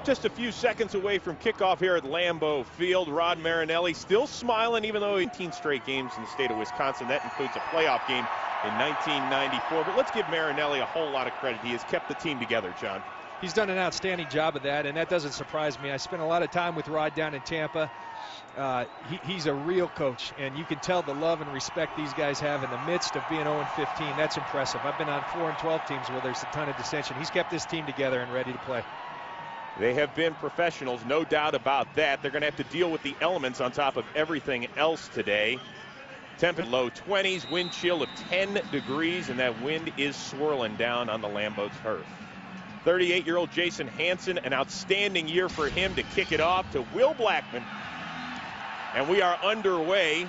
Just a few seconds away from kickoff here at Lambeau Field. Rod Marinelli still smiling, even though 18 straight games in the state of Wisconsin. That includes a playoff game in 1994. But let's give Marinelli a whole lot of credit. He has kept the team together, John. He's done an outstanding job of that, and that doesn't surprise me. I spent a lot of time with Rod down in Tampa. He's a real coach, and you can tell the love and respect these guys have in the midst of being 0-15. That's impressive. I've been on 4 and 12 teams where there's a ton of dissension. He's kept this team together and ready to play. They have been professionals, no doubt about that. They're going to have to deal with the elements on top of everything else today. Temperature low 20s, wind chill of 10 degrees, and that wind is swirling down on the Lambeau turf. 38-year-old Jason Hanson, an outstanding year for him to kick it off to Will Blackman. And we are underway.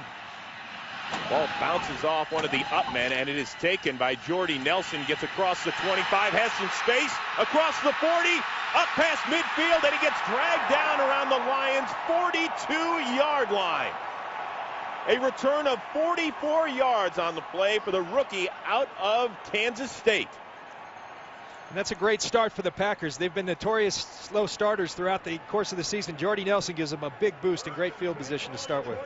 Ball bounces off one of the upmen, and it is taken by Jordy Nelson. Gets across the 25, has some space, across the 40, up past midfield, and he gets dragged down around the Lions' 42-yard line. A return of 44 yards on the play for the rookie out of Kansas State. And that's a great start for the Packers. They've been notorious slow starters throughout the course of the season. Jordy Nelson gives them a big boost and great field position to start with.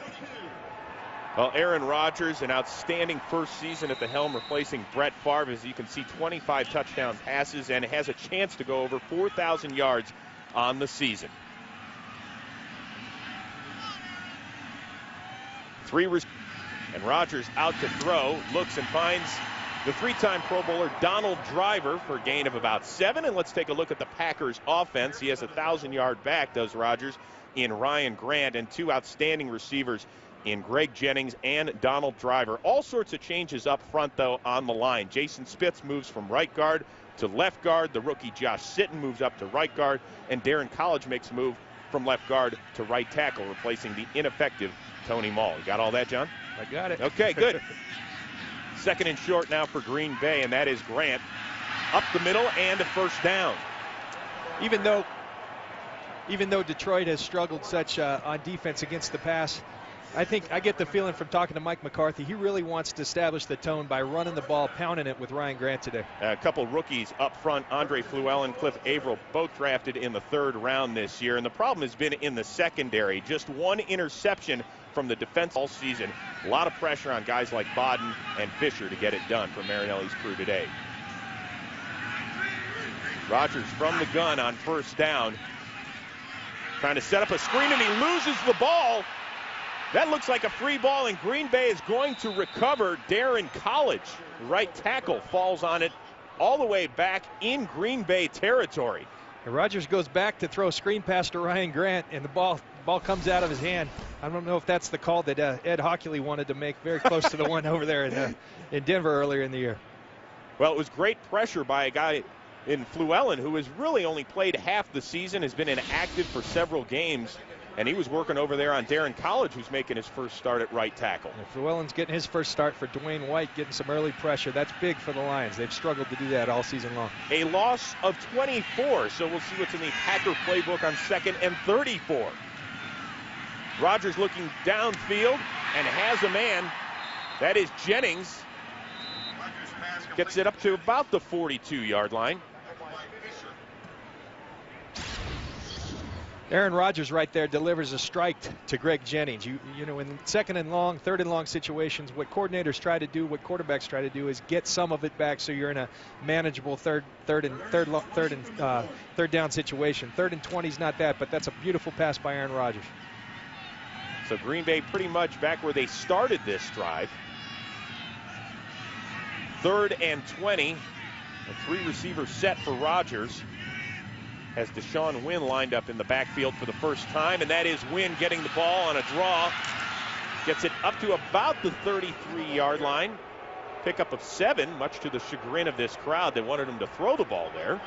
Well, Aaron Rodgers, an outstanding first season at the helm, replacing Brett Favre. As you can see, 25 touchdown passes, and has a chance to go over 4,000 yards on the season. And Rodgers out to throw, looks and finds the 3-time Pro Bowler Donald Driver for a gain of about 7. And let's take a look at the Packers offense. He has a 1,000-yard back, does Rodgers, in Ryan Grant, and 2 outstanding receivers in Greg Jennings and Donald Driver. All sorts of changes up front, though, on the line. Jason Spitz moves from right guard to left guard. The rookie Josh Sitton moves up to right guard. And Darren College makes a move from left guard to right tackle, replacing the ineffective Tony Mall. You got all that, John? I got it. Okay, good. Second and short now for Green Bay, and that is Grant. Up the middle and a first down. Even though Detroit has struggled such on defense against the pass, I think I get the feeling from talking to Mike McCarthy, he really wants to establish the tone by running the ball, pounding it with Ryan Grant today. A couple rookies up front, Andre Fluellen, Cliff Averill, both drafted in the 3rd round this year. And the problem has been in the secondary. Just 1 interception from the defense all season. A lot of pressure on guys like Bodden and Fisher to get it done for Marinelli's crew today. Rodgers from the gun on first down. Trying to set up a screen, and he loses the ball. That looks like a free ball, and Green Bay is going to recover. Darren College, right tackle, falls on it all the way back in Green Bay territory. And Rodgers goes back to throw a screen pass to Ryan Grant, and the ball comes out of his hand. I don't know if that's the call that Ed Hockley wanted to make, very close to the one over there in Denver earlier in the year. Well, it was great pressure by a guy in Fluellen who has really only played half the season, has been inactive for several games. And he was working over there on Darren College, who's making his first start at right tackle. And Fluellen's getting his first start for Dwayne White, getting some early pressure. That's big for the Lions. They've struggled to do that all season long. A loss of 24, so we'll see what's in the Packer playbook on 2nd and 34. Rodgers looking downfield and has a man. That is Jennings. Gets it up to about the 42-yard line. Aaron Rodgers right there delivers a strike to Greg Jennings. You know, in 2nd and long, 3rd and long situations, what coordinators try to do, what quarterbacks try to do, is get some of it back so you're in a manageable third down situation. 3rd and 20 is not that, but that's a beautiful pass by Aaron Rodgers. So Green Bay pretty much back where they started this drive. 3rd and 20. A 3-receiver set for Rodgers. Has Deshaun Wynn lined up in the backfield for the first time, and that is Wynn getting the ball on a draw. Gets it up to about the 33-yard line. Pickup of 7, much to the chagrin of this crowd. They wanted him to throw the ball there.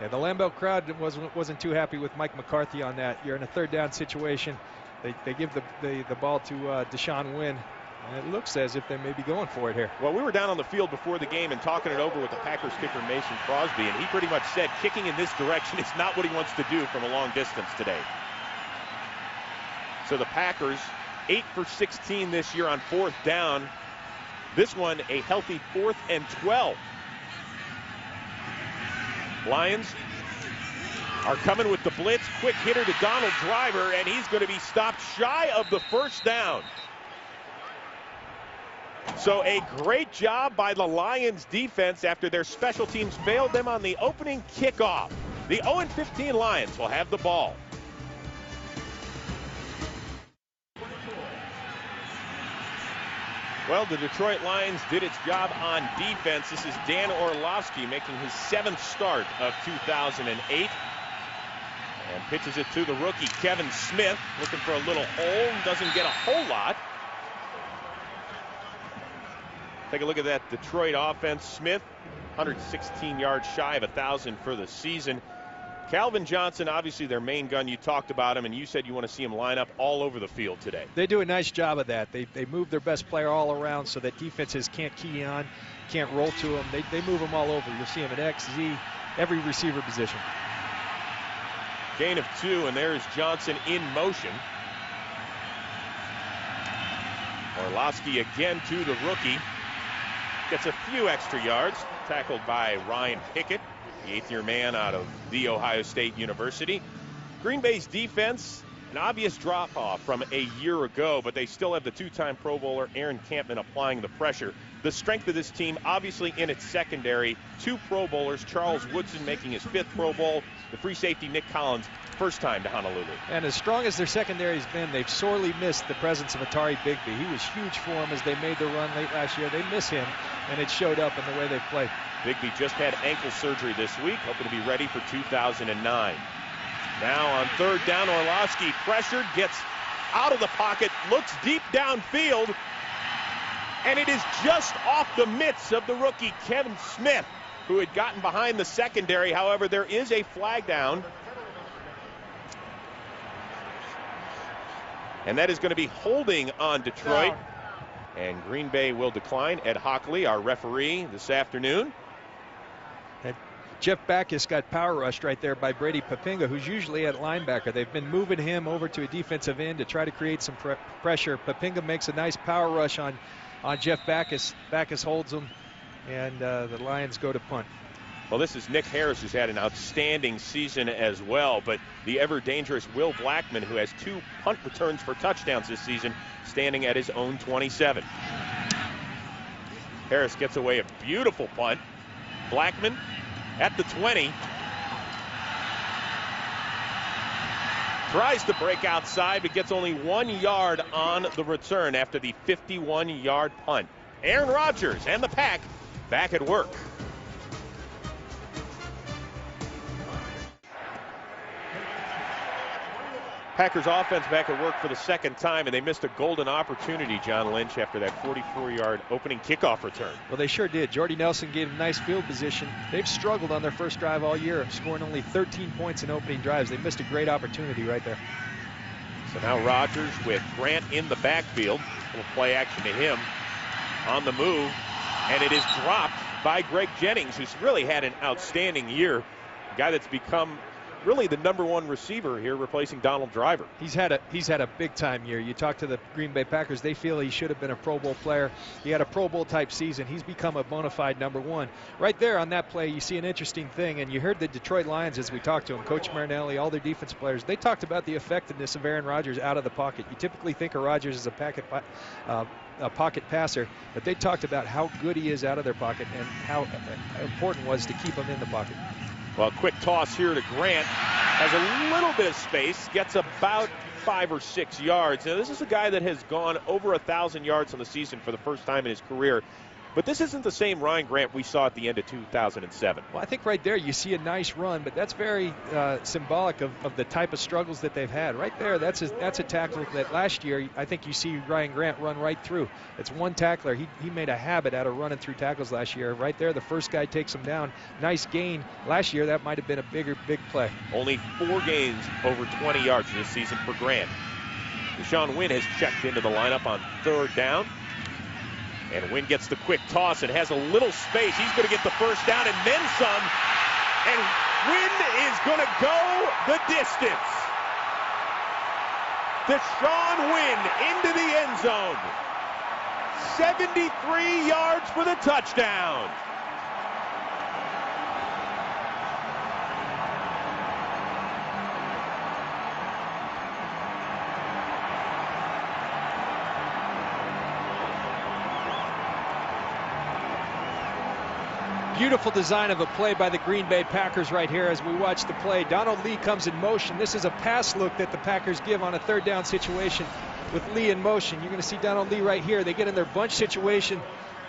Yeah, the Lambeau crowd wasn't too happy with Mike McCarthy on that. You're in a 3rd down situation. They give the ball to Deshaun Wynn. And it looks as if they may be going for it here. Well, we were down on the field before the game and talking it over with the Packers kicker Mason Crosby, and he pretty much said kicking in this direction is not what he wants to do from a long distance today. So the Packers, 8 for 16 this year on 4th down. This one a healthy 4th and 12. Lions are coming with the blitz. Quick hitter to Donald Driver, and he's going to be stopped shy of the first down. So a great job by the Lions defense after their special teams failed them on the opening kickoff. The 0-15 Lions will have the ball. Well, the Detroit Lions did its job on defense. This is Dan Orlovsky making his 7th start of 2008. And pitches it to the rookie, Kevin Smith, looking for a little hole. Doesn't get a whole lot. Take a look at that Detroit offense. Smith, 116 yards shy of 1,000 for the season. Calvin Johnson, obviously their main gun. You talked about him, and you said you want to see him line up all over the field today. They do a nice job of that. They move their best player all around so that defenses can't key on, can't roll to them. They move them all over. You'll see them at X, Z, every receiver position. Gain of 2, and there's Johnson in motion. Orlovsky again to the rookie. Gets a few extra yards. Tackled by Ryan Pickett, the 8th-year man out of The Ohio State University. Green Bay's defense, an obvious drop-off from a year ago, but they still have the 2-time Pro Bowler Aaron Campman applying the pressure. The strength of this team, obviously in its secondary, 2 Pro Bowlers, Charles Woodson making his 5th Pro Bowl, the free safety Nick Collins, first time to Honolulu. And as strong as their secondary's been, they've sorely missed the presence of Atari Bigby. He was huge for them as they made the run late last year. They miss him, and it showed up in the way they played. Bigby just had ankle surgery this week, hoping to be ready for 2009. Now on 3rd down, Orlovsky pressured, gets out of the pocket, looks deep downfield, and it is just off the mitts of the rookie Kevin Smith, who had gotten behind the secondary. However, there is a flag down, and that is going to be holding on Detroit. And Green Bay will decline. Ed Hockley, our referee this afternoon. And Jeff Backus got power rushed right there by Brady Papinga, who's usually at linebacker. They've been moving him over to a defensive end to try to create some pressure. Papinga makes a nice power rush on Jeff Backus. Backus holds him, and the Lions go to punt. Well, this is Nick Harris, who's had an outstanding season as well, but the ever-dangerous Will Blackman, who has 2 punt returns for touchdowns this season, standing at his own 27. Harris gets away a beautiful punt. Blackman at the 20. Tries to break outside, but gets only 1 yard on the return after the 51-yard punt. Aaron Rodgers and the Pack back at work. Packers offense back at work for the 2nd time, and they missed a golden opportunity, John Lynch, after that 44-yard opening kickoff return. Well, they sure did. Jordy Nelson gave them nice field position. They've struggled on their first drive all year, scoring only 13 points in opening drives. They missed a great opportunity right there. So now Rodgers with Grant in the backfield. A little play action to him on the move, and it is dropped by Greg Jennings, who's really had an outstanding year. A guy that's become really the #1 receiver here, replacing Donald Driver. He's had a big time year. You talk to the Green Bay Packers, they feel he should have been a Pro Bowl player. He had a Pro Bowl type season. He's become a bona fide #1. Right there on that play, you see an interesting thing, and you heard the Detroit Lions as we talked to him, Coach Marinelli, all their defense players, they talked about the effectiveness of Aaron Rodgers out of the pocket. You typically think of Rodgers as a pocket passer, but they talked about how good he is out of their pocket and how important it was to keep him in the pocket. Well, quick toss here to Grant. Has a little bit of space, gets about 5 or 6 yards. Now, this is a guy that has gone over 1,000 yards on the season for the first time in his career. But this isn't the same Ryan Grant we saw at the end of 2007. Well, I think right there you see a nice run, but that's very symbolic of the type of struggles that they've had. Right there, that's a tackle that last year I think you see Ryan Grant run right through. It's one tackler. He made a habit out of running through tackles last year. Right there, the first guy takes him down. Nice gain. Last year, that might have been a big play. Only 4 gains over 20 yards this season for Grant. Deshaun Wynn has checked into the lineup on 3rd down. And Wynn gets the quick toss and has a little space. He's going to get the first down and then some. And Wynn is going to go the distance. Deshaun Wynn into the end zone. 73 yards for the touchdown. Beautiful design of a play by the Green Bay Packers right here as we watch the play. Donald Lee comes in motion. This is a pass look that the Packers give on a third down situation with Lee in motion. You're going to see Donald Lee right here. They get in their bunch situation,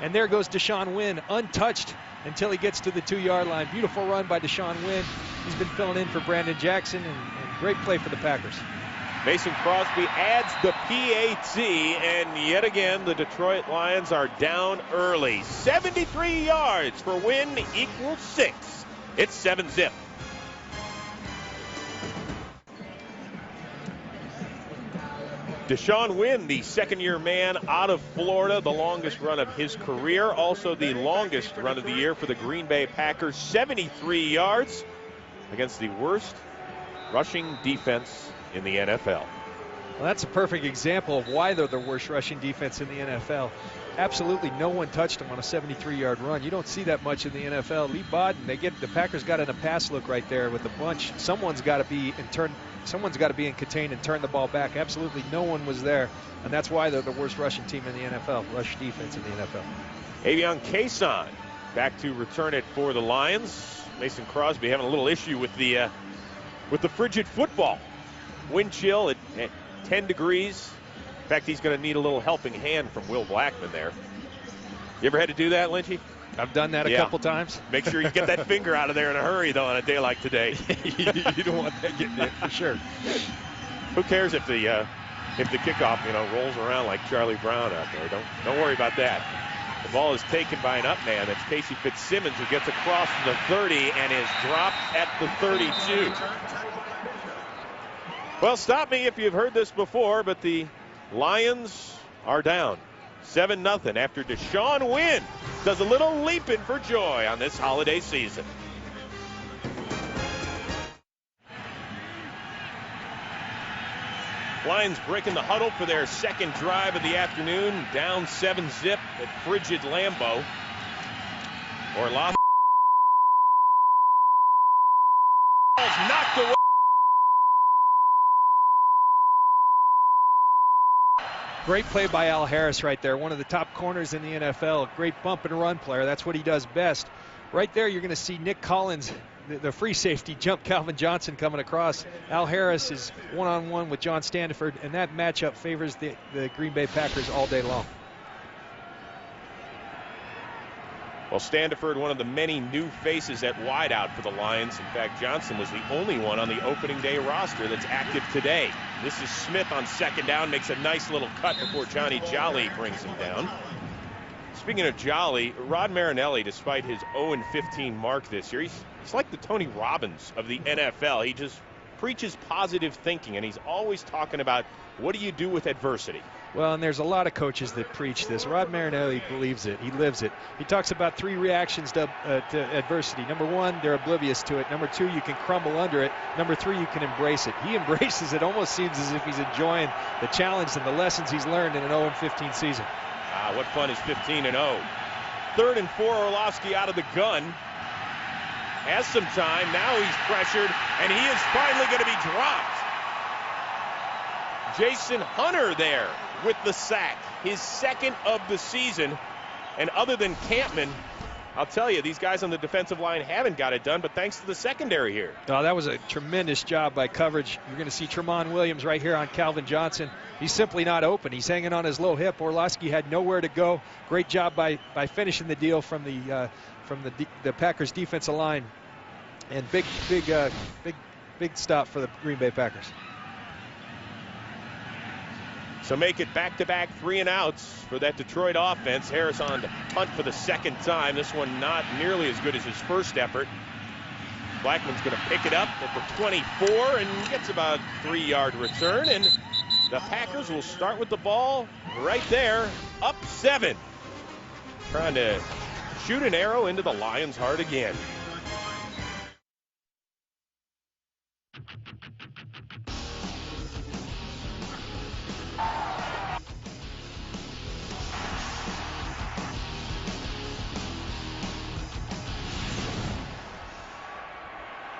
and there goes Deshaun Wynn, untouched until he gets to the 2-yard line. Beautiful run by Deshaun Wynn. He's been filling in for Brandon Jackson, and great play for the Packers. Mason Crosby adds the PAT, and yet again, the Detroit Lions are down early. 73 yards for Wynn equals 6. It's 7-zip. Deshaun Wynn, the second-year man out of Florida, the longest run of his career, also the longest run of the year for the Green Bay Packers. 73 yards against the worst rushing defense in the NFL. Well, that's a perfect example of why they're the worst rushing defense in the NFL. Absolutely no one touched him on a 73-yard run. You don't see that much in the NFL. Lee Bodden, the Packers got in a pass look right there with a bunch. Someone's got to be in contain and turn the ball back. Absolutely no one was there, and that's why they're the worst rushing team in the NFL, rush defense in the NFL. Avion Kason back to return it for the Lions. Mason Crosby having a little issue with the frigid football. Wind chill at 10 degrees. In fact, he's going to need a little helping hand from Will Blackman there. You ever had to do that, Lynchy? I've done that a couple times. Make sure you get that finger out of there in a hurry, though, on a day like today. You don't want that getting in, for sure. Who cares if the kickoff, rolls around like Charlie Brown out there? Don't worry about that. The ball is taken by an up man. That's Casey Fitzsimmons, who gets across to the 30 and is dropped at the 32. Well, stop me if you've heard this before, but the Lions are down 7-0 after Deshaun Wynn does a little leaping for joy on this holiday season. Lions breaking the huddle for their second drive of the afternoon, down 7-zip at frigid Lambeau. Orlovsky knocked away. Great play by Al Harris right there, one of the top corners in the NFL. Great bump and run player. That's what he does best. Right there, you're going to see Nick Collins, the free safety, jump Calvin Johnson coming across. Al Harris is one-on-one with John Standiford, and that matchup favors the Green Bay Packers all day long. Well, Standiford, one of the many new faces at wideout for the Lions. In fact, Johnson was the only one on the opening day roster that's active today. This is Smith on second down, makes a nice little cut before Johnny Jolly brings him down. Speaking of Jolly, Rod Marinelli, despite his 0-15 mark this year, he's like the Tony Robbins of the NFL. He just preaches positive thinking, and he's always talking about what do you do with adversity. Well, and there's a lot of coaches that preach this. Rod Marinelli believes it. He lives it. He talks about 3 reactions to adversity. Number 1, they're oblivious to it. Number 2, you can crumble under it. Number 3, you can embrace it. He embraces it. Almost seems as if he's enjoying the challenge and the lessons he's learned in an 0-15 season. What fun is 15-0. 3rd and 4, Orlovsky out of the gun. Has some time. Now he's pressured, and he is finally going to be dropped. Jason Hunter there with the sack, his second of the season. And other than Campman, I'll tell you, these guys on the defensive line haven't got it done, but thanks to the secondary here. Oh, that was a tremendous job by coverage. You're going to see Tramon Williams right here on Calvin Johnson. He's simply not open. He's hanging on his low hip. Orlovsky had nowhere to go. Great job by finishing the deal from the Packers defensive line. And big stop for the Green Bay Packers. So make it back-to-back 3-and-outs for that Detroit offense. Harris on to punt for the second time. This one not nearly as good as his first effort. Blackman's going to pick it up at the 24 and gets about a 3-yard return. And the Packers will start with the ball right there, up 7. Trying to shoot an arrow into the Lions' heart again.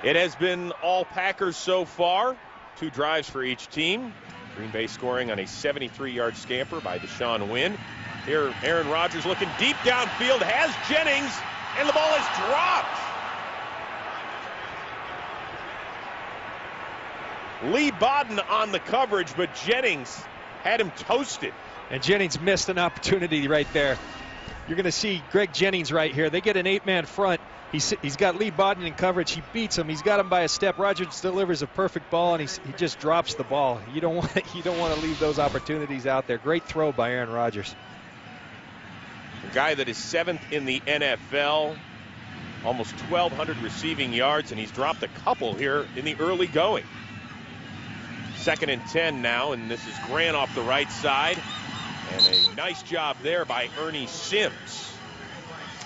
It has been all Packers so far. 2 drives for each team. Green Bay scoring on a 73-yard scamper by Deshaun Wynn. Here, Aaron Rodgers looking deep downfield, has Jennings, And the ball is dropped. Lee Bodden on the coverage, but Jennings had him toasted. And Jennings missed an opportunity right there. You're going to see Greg Jennings right here. They get an 8-man front. He's got Lee Bodden in coverage. He beats him. He's got him by a step. Rogers delivers a perfect ball, and he just drops the ball. You don't want to leave those opportunities out there. Great throw by Aaron Rodgers. A guy that is 7th in the NFL, almost 1,200 receiving yards, and he's dropped a couple here in the early going. 2nd and 10 now, and this is Grant off the right side. And a nice job there by Ernie Sims.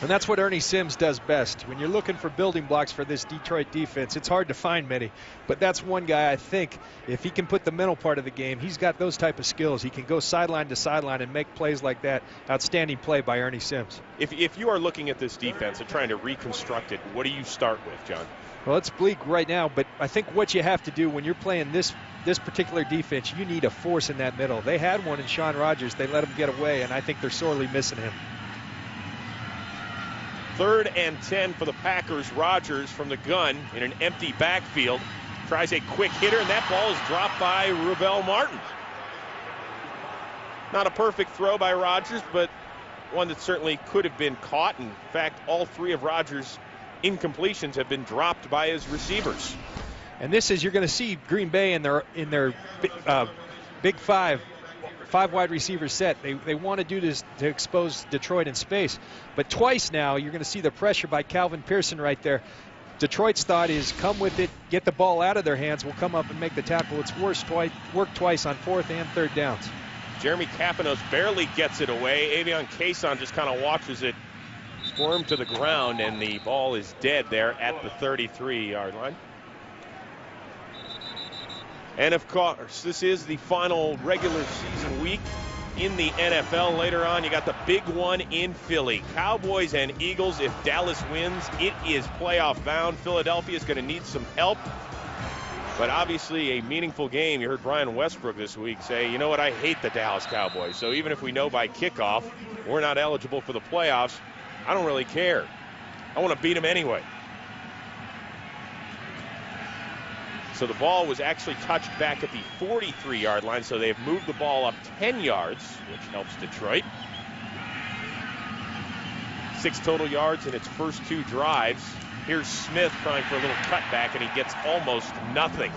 And that's what Ernie Sims does best. When you're looking for building blocks for this Detroit defense, it's hard to find many. But that's one guy I think, if he can put the mental part of the game, he's got those type of skills. He can go sideline to sideline and make plays like that. Outstanding play by Ernie Sims. If you are looking at this defense and trying to reconstruct it, what do you start with, John? Well, it's bleak right now, but I think what you have to do when you're playing this particular defense, you need a force in that middle. They had one in Sean Rogers. They let him get away, and I think they're sorely missing him. 3rd and 10 for the Packers. Rodgers from the gun in an empty backfield. Tries a quick hitter, and that ball is dropped by Rubel Martin. Not a perfect throw by Rodgers, but one that certainly could have been caught. In fact, all 3 of Rodgers' incompletions have been dropped by his receivers. And this is, you're going to see Green Bay in their big five wide receiver set. They want to do this to expose Detroit in space. But twice now, you're going to see the pressure by Calvin Pearson right there. Detroit's thought is come with it, get the ball out of their hands, we'll come up and make the tackle. It's worked twice on 4th and 3rd downs. Jeremy Kapanos barely gets it away. Avion Cason just kind of watches it squirm to the ground, and the ball is dead there at the 33-yard line. And of course, this is the final regular season week in the NFL. Later on, you got the big one in Philly. Cowboys and Eagles. If Dallas wins, it is playoff bound. Philadelphia is going to need some help. But obviously a meaningful game. You heard Brian Westbrook this week say, you know what, I hate the Dallas Cowboys. So even if we know by kickoff we're not eligible for the playoffs, I don't really care. I want to beat them anyway. So the ball was actually touched back at the 43-yard line, so they've moved the ball up 10 yards, which helps Detroit. 6 total yards in its first 2 drives. Here's Smith trying for a little cutback, and he gets almost nothing.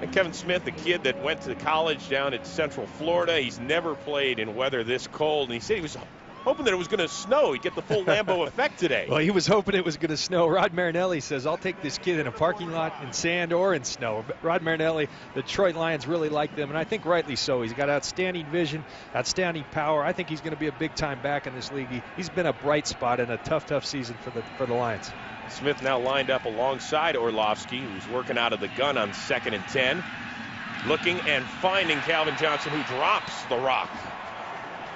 And Kevin Smith, the kid that went to college down at Central Florida, he's never played in weather this cold, and he said he was hoping that it was going to snow. He'd get the full Lambeau effect today. Well, he was hoping it was going to snow. Rod Marinelli says, I'll take this kid in a parking lot in sand or in snow. But Rod Marinelli, the Detroit Lions really like them, and I think rightly so. He's got outstanding vision, outstanding power. I think he's going to be a big-time back in this league. He's been a bright spot in a tough season for the Lions. Smith now lined up alongside Orlovsky, who's working out of the gun on 2nd and 10. Looking and finding Calvin Johnson, who drops the rock.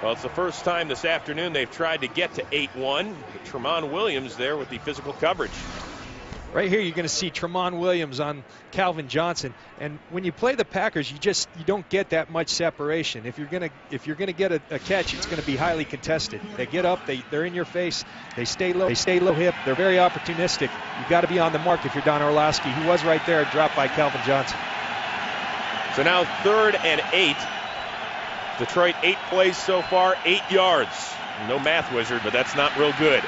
Well, it's the first time this afternoon they've tried to get to 8-1. Tramon Williams there with the physical coverage. Right here, you're going to see Tramon Williams on Calvin Johnson, and when you play the Packers, you don't get that much separation. If you're going to get a catch, it's going to be highly contested. They get up, they're in your face, they stay low hip, they're very opportunistic. You've got to be on the mark if you're Don Orlovsky. He was right there, dropped by Calvin Johnson. So now 3rd and 8. Detroit 8 plays so far, 8 yards. No math wizard, but that's not real good.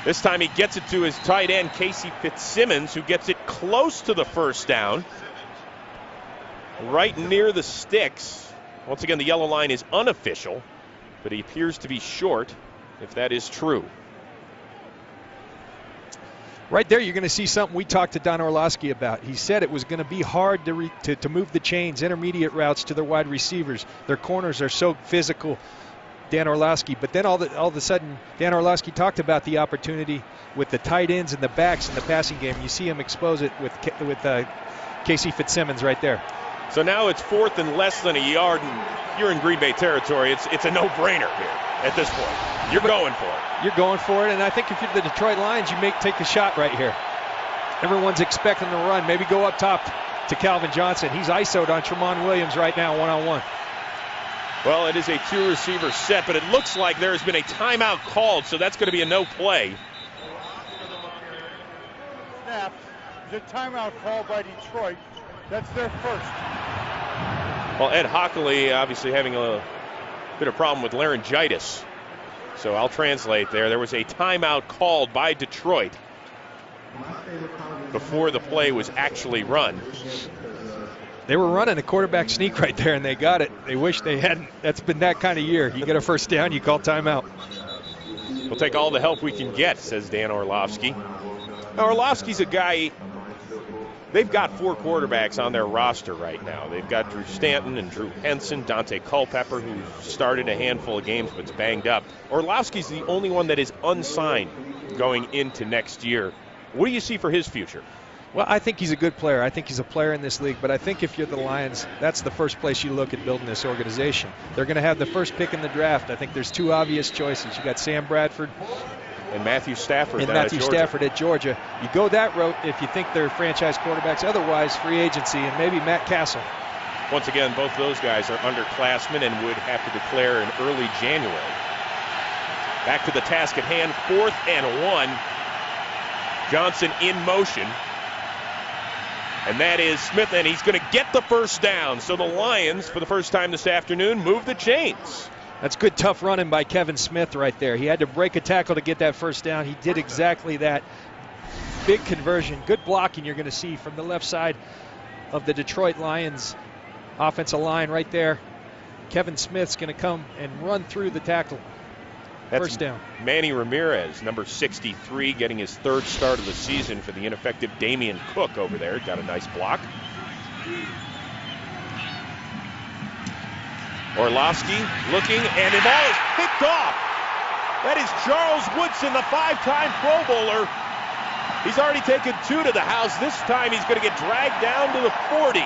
This time he gets it to his tight end, Casey Fitzsimmons, who gets it close to the first down. Right near the sticks. Once again, the yellow line is unofficial, but he appears to be short, if that is true. Right there, you're going to see something we talked to Don Orlovsky about. He said it was going to be hard to move the chains, intermediate routes to their wide receivers. Their corners are so physical, Dan Orlovsky. But then all of a sudden, Dan Orlovsky talked about the opportunity with the tight ends and the backs in the passing game. You see him expose it with Casey Fitzsimmons right there. So now it's 4th and less than a yard, and you're in Green Bay territory. It's a no-brainer here at this point. You're going for it. You're going for it, and I think if you're the Detroit Lions, you may take the shot right here. Everyone's expecting the run. Maybe go up top to Calvin Johnson. He's ISO'd on Tramon Williams right now, one-on-one. Well, it is a 2-receiver set, but it looks like there has been a timeout called, so that's going to be a no play. Snap. The timeout called by Detroit. That's their first. Well, Ed Hockley obviously having a bit of problem with laryngitis. So I'll translate there. There was a timeout called by Detroit before the play was actually run. They were running a quarterback sneak right there, and they got it. They wish they hadn't. That's been that kind of year. You get a first down, you call timeout. We'll take all the help we can get, says Dan Orlovsky. Now, Orlovsky's a guy, they've got 4 quarterbacks on their roster right now. They've got Drew Stanton and Drew Henson, Dante Culpepper, who started a handful of games but's banged up. Orlovsky's the only one that is unsigned going into next year. What do you see for his future? Well, I think he's a good player. I think he's a player in this league. But I think if you're the Lions, that's the first place you look at building this organization. They're going to have the first pick in the draft. I think there's 2 obvious choices. You got Sam Bradford and Matthew Stafford. Stafford at Georgia. You go that route if you think they're franchise quarterbacks. Otherwise, free agency and maybe Matt Castle. Once again, both those guys are underclassmen and would have to declare in early January. Back to the task at hand, 4th and 1. Johnson in motion. And that is Smith, and he's going to get the first down. So the Lions, for the first time this afternoon, move the chains. That's good, tough running by Kevin Smith right there. He had to break a tackle to get that first down. He did exactly that. Big conversion, good blocking you're going to see from the left side of the Detroit Lions offensive line right there. Kevin Smith's going to come and run through the tackle. That's first down. Manny Ramirez, number 63, getting his 3rd start of the season for the ineffective Damian Cook over there. Got a nice block. Orlovsky looking, and the ball is picked off. That is Charles Woodson, the 5-time Pro Bowler. He's already taken 2 to the house. This time he's going to get dragged down to the 40.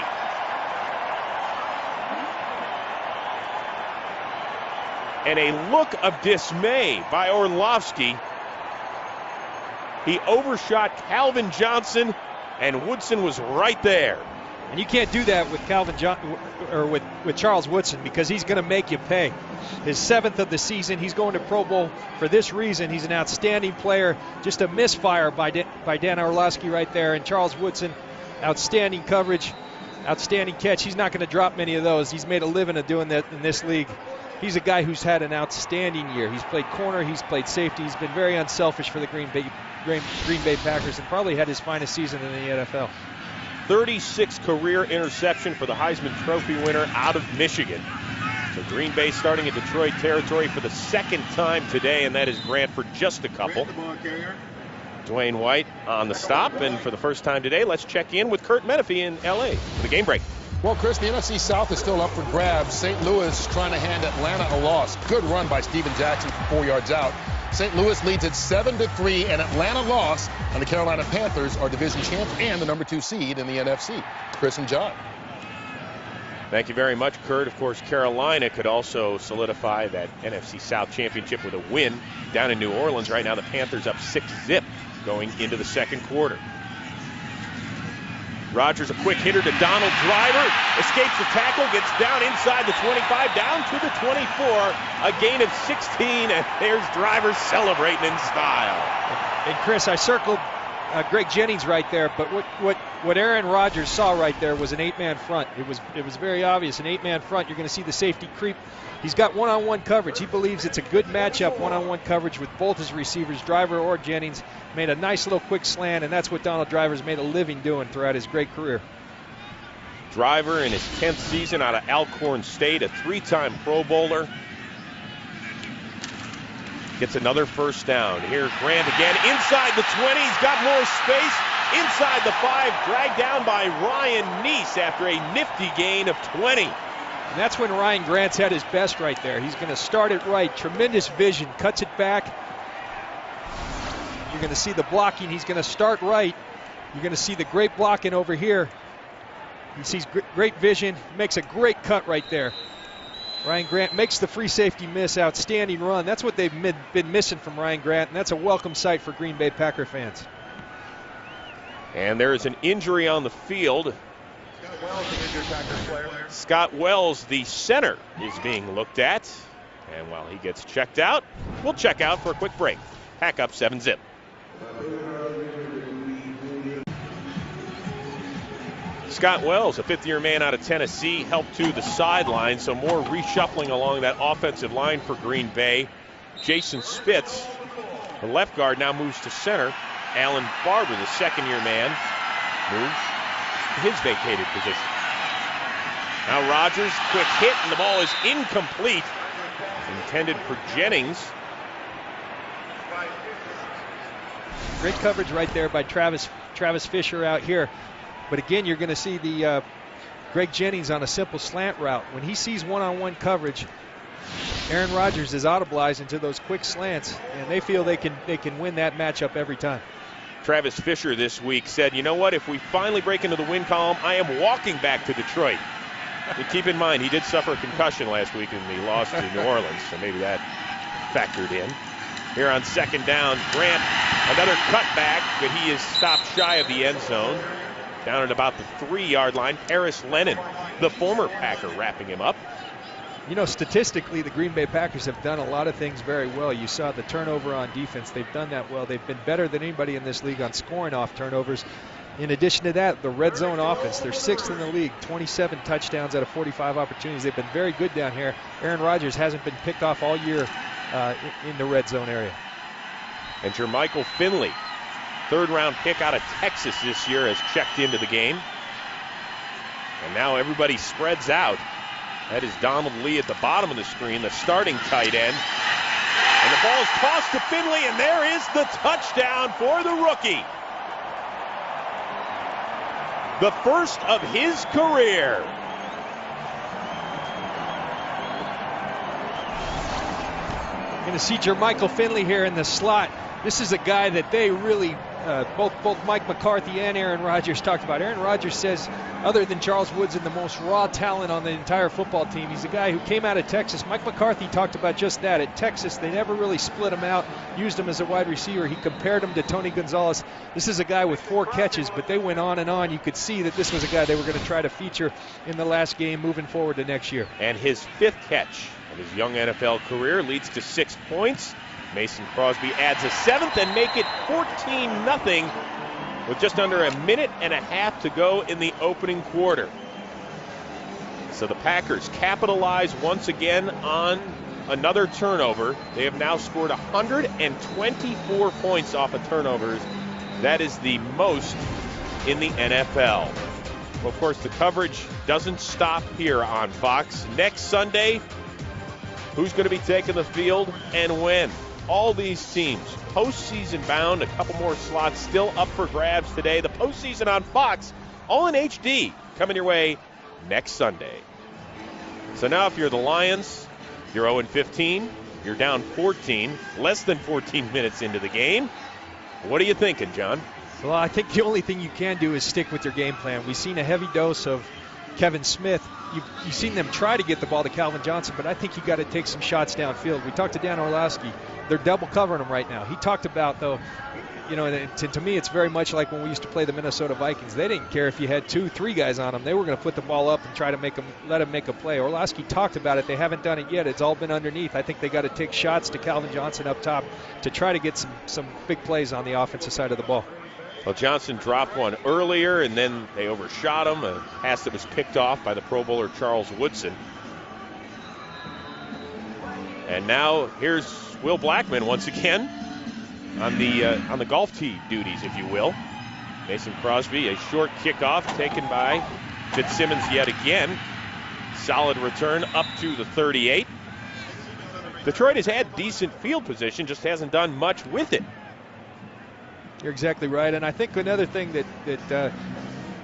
And a look of dismay by Orlovsky. He overshot Calvin Johnson, and Woodson was right there. And you can't do that with with Charles Woodson, because he's going to make you pay. His 7th of the season. He's going to Pro Bowl for this reason. He's an outstanding player. Just a misfire by Dan Orlovsky right there. And Charles Woodson, outstanding coverage, outstanding catch. He's not going to drop many of those. He's made a living of doing that in this league. He's a guy who's had an outstanding year. He's played corner, he's played safety. He's been very unselfish for the Green Bay Packers, and probably had his finest season in the NFL. 36 career interception for the Heisman Trophy winner out of Michigan. So Green Bay starting in Detroit territory for the 2nd time today, and that is Grant for just a couple. Dwayne White on the stop, and for the first time today, let's check in with Curt Menefee in L.A. for the game break. Well, Chris, the NFC South is still up for grabs. St. Louis trying to hand Atlanta a loss. Good run by Steven Jackson from 4 yards out. St. Louis leads at 7-3, and Atlanta lost, and the Carolina Panthers are division champs and the number 2 seed in the NFC. Chris and John. Thank you very much, Curt. Of course, Carolina could also solidify that NFC South championship with a win down in New Orleans. Right now, the Panthers up 6-0 going into the 2nd quarter. Rodgers, a quick hitter to Donald Driver, escapes the tackle, gets down inside the 25, down to the 24, a gain of 16, and there's Driver celebrating in style. And Chris, I circled Greg Jennings right there, but what Aaron Rodgers saw right there was an 8-man front. It was very obvious, an 8-man front. You're going to see the safety creep. He's got one-on-one coverage. He believes it's a good matchup, one-on-one coverage with both his receivers, Driver or Jennings. Made a nice little quick slant, and that's what Donald Driver's made a living doing throughout his great career. Driver in his 10th season out of Alcorn State, a 3-time Pro Bowler. Gets another first down. Here's Grant again, inside the 20, he's got more space. Inside the 5, dragged down by Ryan Neese after a nifty gain of 20. And that's when Ryan Grant's at his best right there. He's going to start it right. Tremendous vision. Cuts it back. You're going to see the blocking. He's going to start right. You're going to see the great blocking over here. He sees great vision. Makes a great cut right there. Ryan Grant makes the free safety miss. Outstanding run. That's what they've been missing from Ryan Grant, and that's a welcome sight for Green Bay Packer fans. And there is an injury on the field. Scott Wells, the center, is being looked at. And while he gets checked out, we'll check out for a quick break. Pack up 7-zip. Scott Wells, a fifth-year man out of Tennessee, helped to the sideline, so more reshuffling along that offensive line for Green Bay. Jason Spitz, the left guard, now moves to center. Alan Barber, the second-year man, moves to his vacated position. Now Rodgers, quick hit, and the ball is incomplete. Intended for Jennings. Great coverage right there by Travis Fisher out here. But again, you're going to see the Greg Jennings on a simple slant route. When he sees one-on-one coverage, Aaron Rodgers is audibilized into those quick slants, and they feel they can win that matchup every time. Travis Fisher this week said, you know what, if we finally break into the win column, I am walking back to Detroit. And keep in mind, he did suffer a concussion last week in the loss to New Orleans, so maybe that factored in. Here on second down, Grant, another cutback, but he is stopped shy of the end zone. Down at about the 3-yard line, Paris Lennon, the former Packer, wrapping him up. You know, statistically, the Green Bay Packers have done a lot of things very well. You saw the turnover on defense. They've done that well. They've been better than anybody in this league on scoring off turnovers. In addition to that, the red zone offense, they're 6th in the league, 27 touchdowns out of 45 opportunities. They've been very good down here. Aaron Rodgers hasn't been picked off all year in the red zone area. And Jermichael Finley, third-round pick out of Texas this year, has checked into the game. And now everybody spreads out. That is Donald Lee at the bottom of the screen, the starting tight end. And the ball is tossed to Finley, and there is the touchdown for the rookie. The first of his career. Going to see Jermichael Finley here in the slot. This is a guy that they really, both Mike McCarthy and Aaron Rodgers talked about. Aaron Rodgers says, other than Charles Woodson, the most raw talent on the entire football team. He's a guy who came out of Texas. Mike McCarthy talked about just that. At Texas, they never really split him out, used him as a wide receiver. He compared him to Tony Gonzalez. This is a guy with 4 catches, but they went on and on. You could see that this was a guy they were going to try to feature in the last game moving forward to next year. And his 5th catch of his young NFL career leads to 6 points. Mason Crosby adds a 7th and make it 14-0 with just under a minute and a half to go in the opening quarter. So the Packers capitalize once again on another turnover. They have now scored 124 points off of turnovers. That is the most in the NFL. Well, of course, the coverage doesn't stop here on Fox. Next Sunday, who's going to be taking the field and when? All these teams, postseason bound, a couple more slots still up for grabs today. The postseason on Fox, all in HD, coming your way next Sunday. So now if you're the Lions, you're 0-15, you're down 14, less than 14 minutes into the game. What are you thinking, John? Well, I think the only thing you can do is stick with your game plan. We've seen a heavy dose of Kevin Smith. You've seen them try to get the ball to Calvin Johnson, but I think you got to take some shots downfield. We talked to Dan Orlovsky. They're double covering him right now. He talked about, though, you know, to me it's very much like when we used to play the Minnesota Vikings. They didn't care if you had 2, 3 guys on them. They were going to put the ball up and try to let him make a play. Orlovsky talked about it. They haven't done it yet. It's all been underneath. I think they got to take shots to Calvin Johnson up top to try to get some big plays on the offensive side of the ball. Well, Johnson dropped one earlier, and then they overshot him. A pass that was picked off by the Pro Bowler Charles Woodson. And now here's Will Blackman once again on the golf tee duties, if you will. Mason Crosby, a short kickoff taken by Fitzsimmons yet again. Solid return up to the 38. Detroit has had decent field position, just hasn't done much with it. You're exactly right, and I think another thing that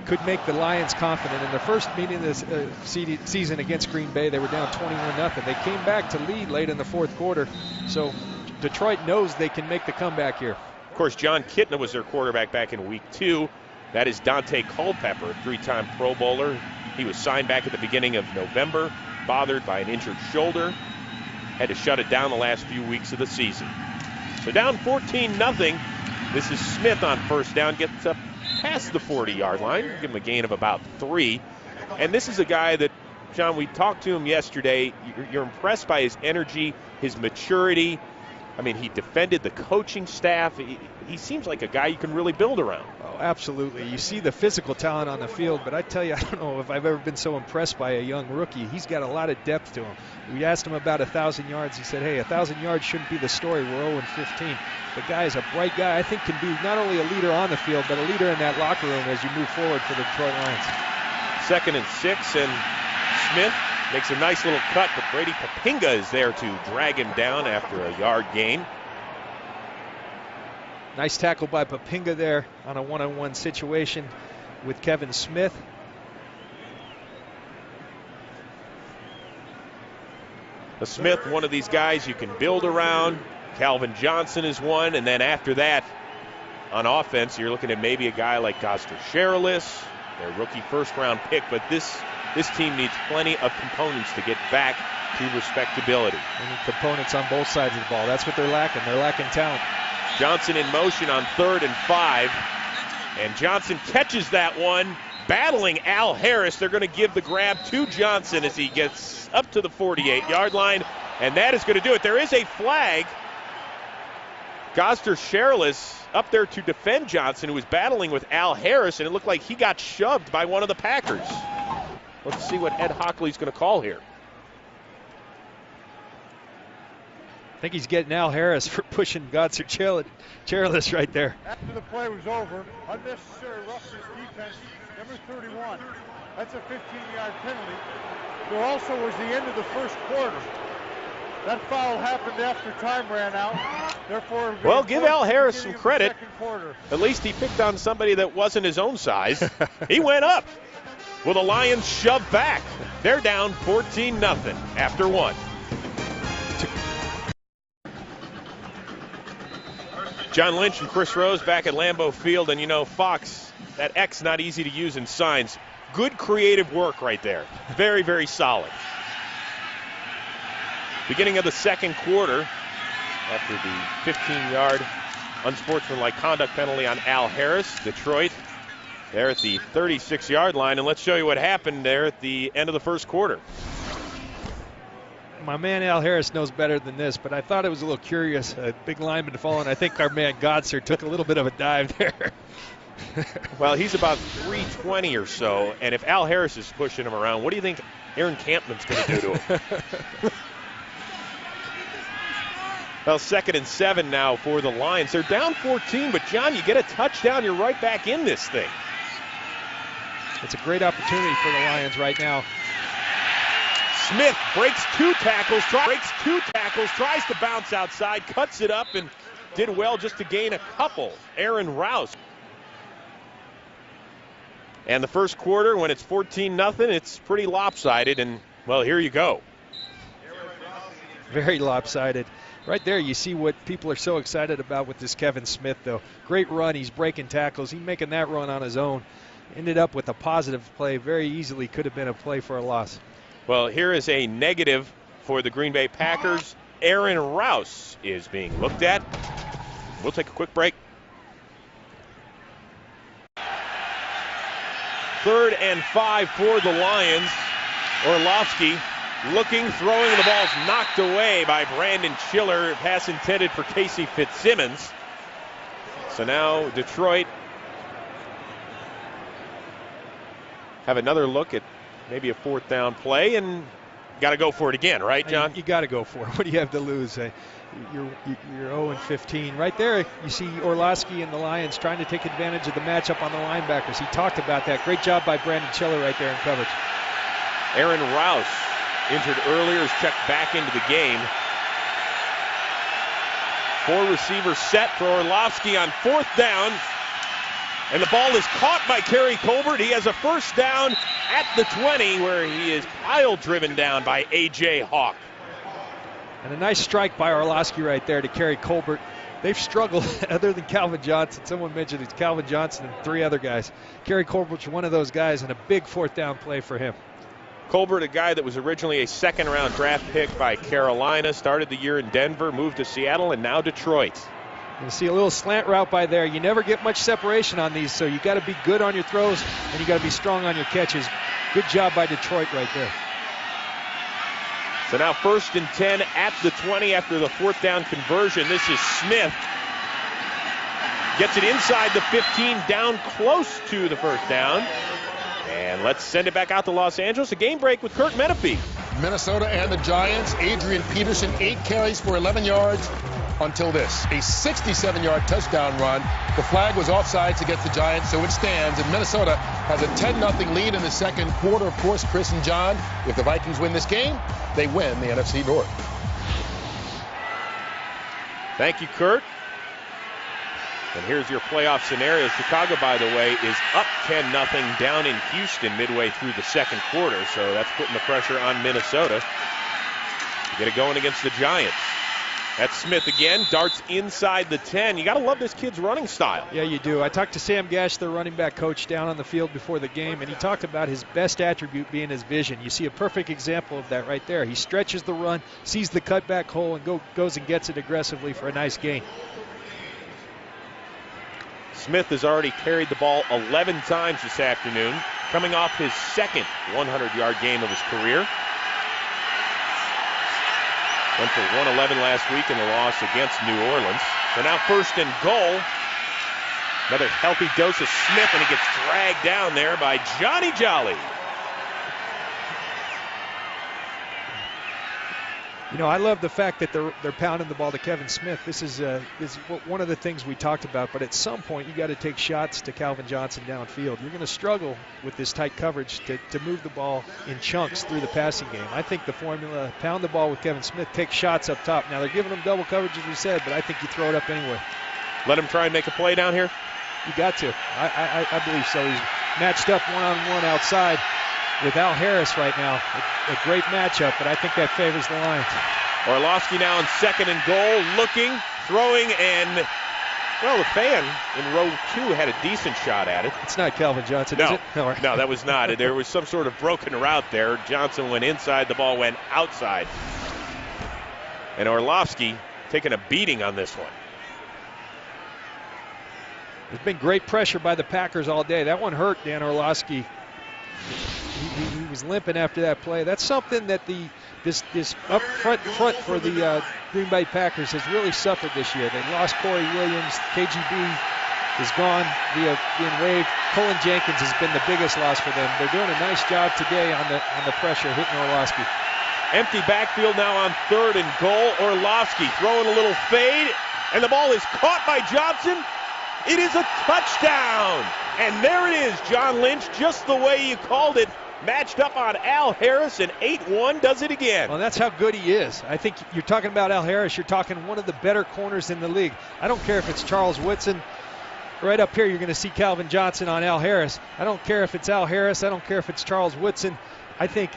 could make the Lions confident, in their first meeting this season against Green Bay, they were down 21-0. They came back to lead late in the 4th quarter, so Detroit knows they can make the comeback here. Of course, John Kitna was their quarterback back in week 2. That is Dante Culpepper, a 3-time Pro Bowler. He was signed back at the beginning of November, bothered by an injured shoulder. Had to shut it down the last few weeks of the season. So down 14-0. This is Smith on first down, gets up past the 40-yard line. Give him a gain of about 3. And this is a guy that, John, we talked to him yesterday. You're impressed by his energy, his maturity. I mean, he defended the coaching staff. He seems like a guy you can really build around. Oh, absolutely. You see the physical talent on the field, but I tell you, I don't know if I've ever been so impressed by a young rookie. He's got a lot of depth to him. We asked him about 1,000 yards. He said, hey, 1,000 yards shouldn't be the story. We're 0-15. The guy is a bright guy. I think can be not only a leader on the field, but a leader in that locker room as you move forward for the Detroit Lions. 2nd and 6, and Smith makes a nice little cut, but Brady Papinga is there to drag him down after a yard gain. Nice tackle by Papinga there on a one-on-one situation with Kevin Smith. Smith, one of these guys you can build around. Calvin Johnson is one, and then after that, on offense, you're looking at maybe a guy like Goster Sherilis, their rookie first-round pick, but this team needs plenty of components to get back to respectability. They need components on both sides of the ball. That's what they're lacking. They're lacking talent. Johnson in motion on 3rd and 5, and Johnson catches that one, battling Al Harris. They're going to give the grab to Johnson as he gets up to the 48-yard line, and that is going to do it. There is a flag. Goster Sherilis up there to defend Johnson, who was battling with Al Harris, and it looked like he got shoved by one of the Packers. Let's see what Ed Hockley's going to call here. I think he's getting Al Harris for pushing Goster Sherilis right there. After the play was over, unnecessary roughness defense, number 31. That's a 15-yard penalty. There also was the end of the first quarter. That foul happened after time ran out. Therefore, well, give Al Harris some credit. At least he picked on somebody that wasn't his own size. He went up. Well, the Lions shove back. They're down 14-0 after 1. John Lynch and Chris Rose back at Lambeau Field, and you know, Fox, that X not easy to use in signs. Good creative work right there. Very, very solid. Beginning of the second quarter, after the 15-yard unsportsmanlike conduct penalty on Al Harris, Detroit there at the 36-yard line, and let's show you what happened there at the end of the first quarter. My man Al Harris knows better than this, but I thought it was a little curious. A big lineman falling. I think our man Godser took a little bit of a dive there. Well, he's about 320 or so, and if Al Harris is pushing him around, what do you think Aaron Campman's going to do to him? Well, 2nd and 7 now for the Lions. They're down 14, but John, you get a touchdown, you're right back in this thing. It's a great opportunity for the Lions right now. Smith breaks two tackles, tries to bounce outside, cuts it up, and did well just to gain a couple. Aaron Rouse. And the first quarter, when it's 14-0, it's pretty lopsided, and, well, here you go. Very lopsided. Right there, you see what people are so excited about with this Kevin Smith, though. Great run. He's breaking tackles. He's making that run on his own. Ended up with a positive play. Very easily could have been a play for a loss. Well, here is a negative for the Green Bay Packers. Aaron Rouse is being looked at. We'll take a quick break. 3rd and 5 for the Lions. Orlovsky looking, throwing, the ball's knocked away by Brandon Schiller. Pass intended for Casey Fitzsimmons. So now Detroit have another look at maybe a 4th down play, and got to go for it again, right, John? You got to go for it. What do you have to lose? You're 0-15. Right there, you see Orlovsky and the Lions trying to take advantage of the matchup on the linebackers. He talked about that. Great job by Brandon Schiller right there in coverage. Aaron Rouse, injured earlier, is checked back into the game. 4 receivers set for Orlovsky on 4th down. And the ball is caught by Kerry Colbert. He has a first down at the 20, where he is pile-driven down by A.J. Hawk. And a nice strike by Orlovsky right there to Kerry Colbert. They've struggled other than Calvin Johnson. Someone mentioned it's Calvin Johnson and 3 other guys. Kerry Colbert's one of those guys, and a big 4th down play for him. Colbert, a guy that was originally a 2nd-round draft pick by Carolina, started the year in Denver, moved to Seattle, and now Detroit. You see a little slant route by there. You never get much separation on these, so you got to be good on your throws and you got to be strong on your catches. Good job by Detroit right there. So now 1st and 10 at the 20 after the 4th down conversion. This is Smith. Gets it inside the 15, down close to the 1st down. And let's send it back out to Los Angeles. A game break with Kurt Menefee. Minnesota and the Giants. Adrian Peterson, 8 carries for 11 yards until this. A 67-yard touchdown run. The flag was offsides against the Giants, so it stands. And Minnesota has a 10-0 lead in the second quarter. Of course, Chris and John, if the Vikings win this game, they win the NFC North. Thank you, Kurt. And here's your playoff scenario. Chicago, by the way, is up 10-0 down in Houston midway through the second quarter. So that's putting the pressure on Minnesota to get it going against the Giants. That's Smith again, darts inside the 10. You got to love this kid's running style. Yeah, you do. I talked to Sam Gash, the running back coach, down on the field before the game, and he talked about his best attribute being his vision. You see a perfect example of that right there. He stretches the run, sees the cutback hole, and goes and gets it aggressively for a nice gain. Smith has already carried the ball 11 times this afternoon, coming off his second 100-yard game of his career. Went for 111 last week in the loss against New Orleans. So now 1st and goal. Another healthy dose of Smith, and he gets dragged down there by Johnny Jolly. You know, I love the fact that they're pounding the ball to Kevin Smith. This is one of the things we talked about, but at some point you got to take shots to Calvin Johnson downfield. You're going to struggle with this tight coverage to move the ball in chunks through the passing game. I think the formula, pound the ball with Kevin Smith, take shots up top. Now they're giving him double coverage, as we said, but I think you throw it up anyway. Let him try and make a play down here? You got to. I believe so. He's matched up one-on-one outside with Al Harris right now. A great matchup, but I think that favors the Lions. Orlovsky now in 2nd and goal, looking, throwing, and, well, the fan in row 2 had a decent shot at it. It's not Calvin Johnson, is it? No, that was not. There was some sort of broken route there. Johnson went inside, the ball went outside. And Orlovsky taking a beating on this one. There's been great pressure by the Packers all day. That one hurt Dan Orlovsky. He was limping after that play. That's something that this up front for the Green Bay Packers has really suffered this year. They lost Corey Williams. KGB is gone via being waived. Colin Jenkins has been the biggest loss for them. They're doing a nice job today on the pressure, hitting Orlovsky. Empty backfield now on 3rd and goal. Orlovsky throwing a little fade, and the ball is caught by Johnson. It is a touchdown. And there it is, John Lynch, just the way you called it. Matched up on Al Harris, and 8-1 does it again. Well, that's how good he is. I think you're talking about Al Harris. You're talking one of the better corners in the league. I don't care if it's Charles Woodson. Right up here, you're going to see Calvin Johnson on Al Harris. I don't care if it's Al Harris. I don't care if it's Charles Woodson. I think,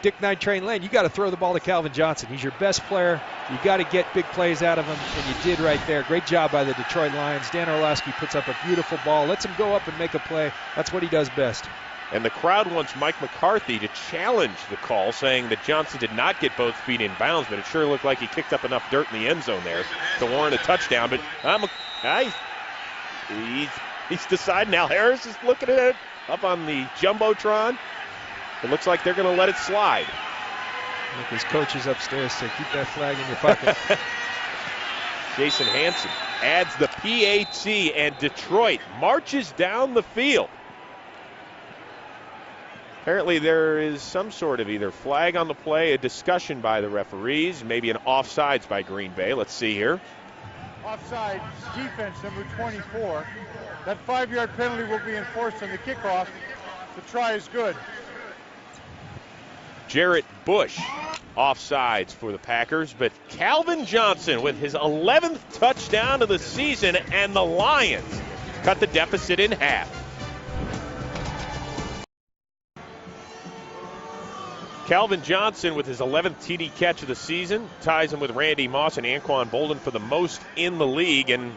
Dick Night Train Lane, you got to throw the ball to Calvin Johnson. He's your best player. You got to get big plays out of him, and you did right there. Great job by the Detroit Lions. Dan Orlovsky puts up a beautiful ball, lets him go up and make a play. That's what he does best. And the crowd wants Mike McCarthy to challenge the call, saying that Johnson did not get both feet in bounds, but it sure looked like he kicked up enough dirt in the end zone there to warrant a touchdown. But he's deciding. Al Harris is looking at it up on the Jumbotron. It looks like they're going to let it slide. Look, his coach is upstairs, so keep that flag in your pocket. Jason Hanson adds the PAT, and Detroit marches down the field. Apparently there is some sort of either flag on the play, a discussion by the referees, maybe an offsides by Green Bay. Let's see here. Offside defense, number 24. That 5-yard penalty will be enforced on the kickoff. The try is good. Jarrett Bush offsides for the Packers, but Calvin Johnson with his 11th touchdown of the season, and the Lions cut the deficit in half. Calvin Johnson with his 11th TD catch of the season ties him with Randy Moss and Anquan Bolden for the most in the league. And,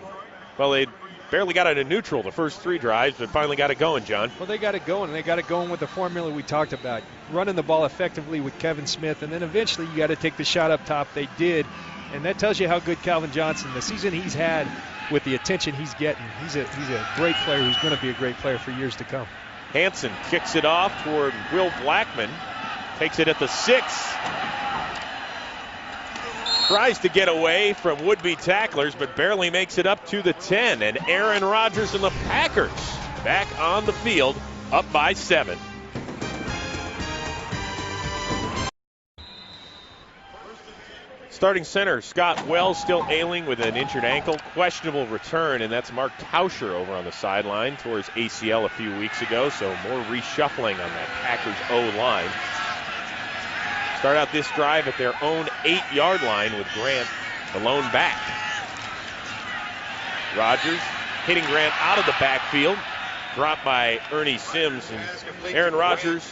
well, they barely got out of neutral the first 3 drives, but finally got it going, John. Well, they got it going, and they got it going with the formula we talked about. Running the ball effectively with Kevin Smith, and then eventually you got to take the shot up top. They did, and that tells you how good Calvin Johnson, the season he's had with the attention he's getting. He's a great player who's going to be a great player for years to come. Hansen kicks it off toward Will Blackman. Takes it at the 6. Tries to get away from would-be tacklers, but barely makes it up to the 10. And Aaron Rodgers and the Packers back on the field, up by 7. Starting center Scott Wells still ailing with an injured ankle. Questionable return, and that's Mark Tauscher over on the sideline towards ACL a few weeks ago, so more reshuffling on that Packers O-line. Start out this drive at their own 8-yard line with Grant, the lone back. Rodgers hitting Grant out of the backfield. Dropped by Ernie Sims. And Aaron Rodgers,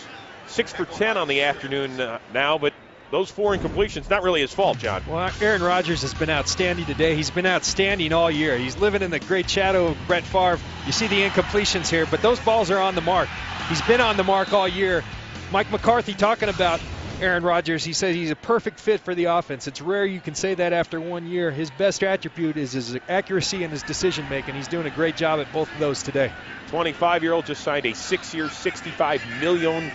6 for 10 on the afternoon now, but those 4 incompletions, not really his fault, John. Well, Aaron Rodgers has been outstanding today. He's been outstanding all year. He's living in the great shadow of Brett Favre. You see the incompletions here, but those balls are on the mark. He's been on the mark all year. Mike McCarthy talking about Aaron Rodgers, he says he's a perfect fit for the offense. It's rare you can say that after 1 year. His best attribute is his accuracy and his decision making. He's doing a great job at both of those today. 25-year-old just signed a 6-year, $65 million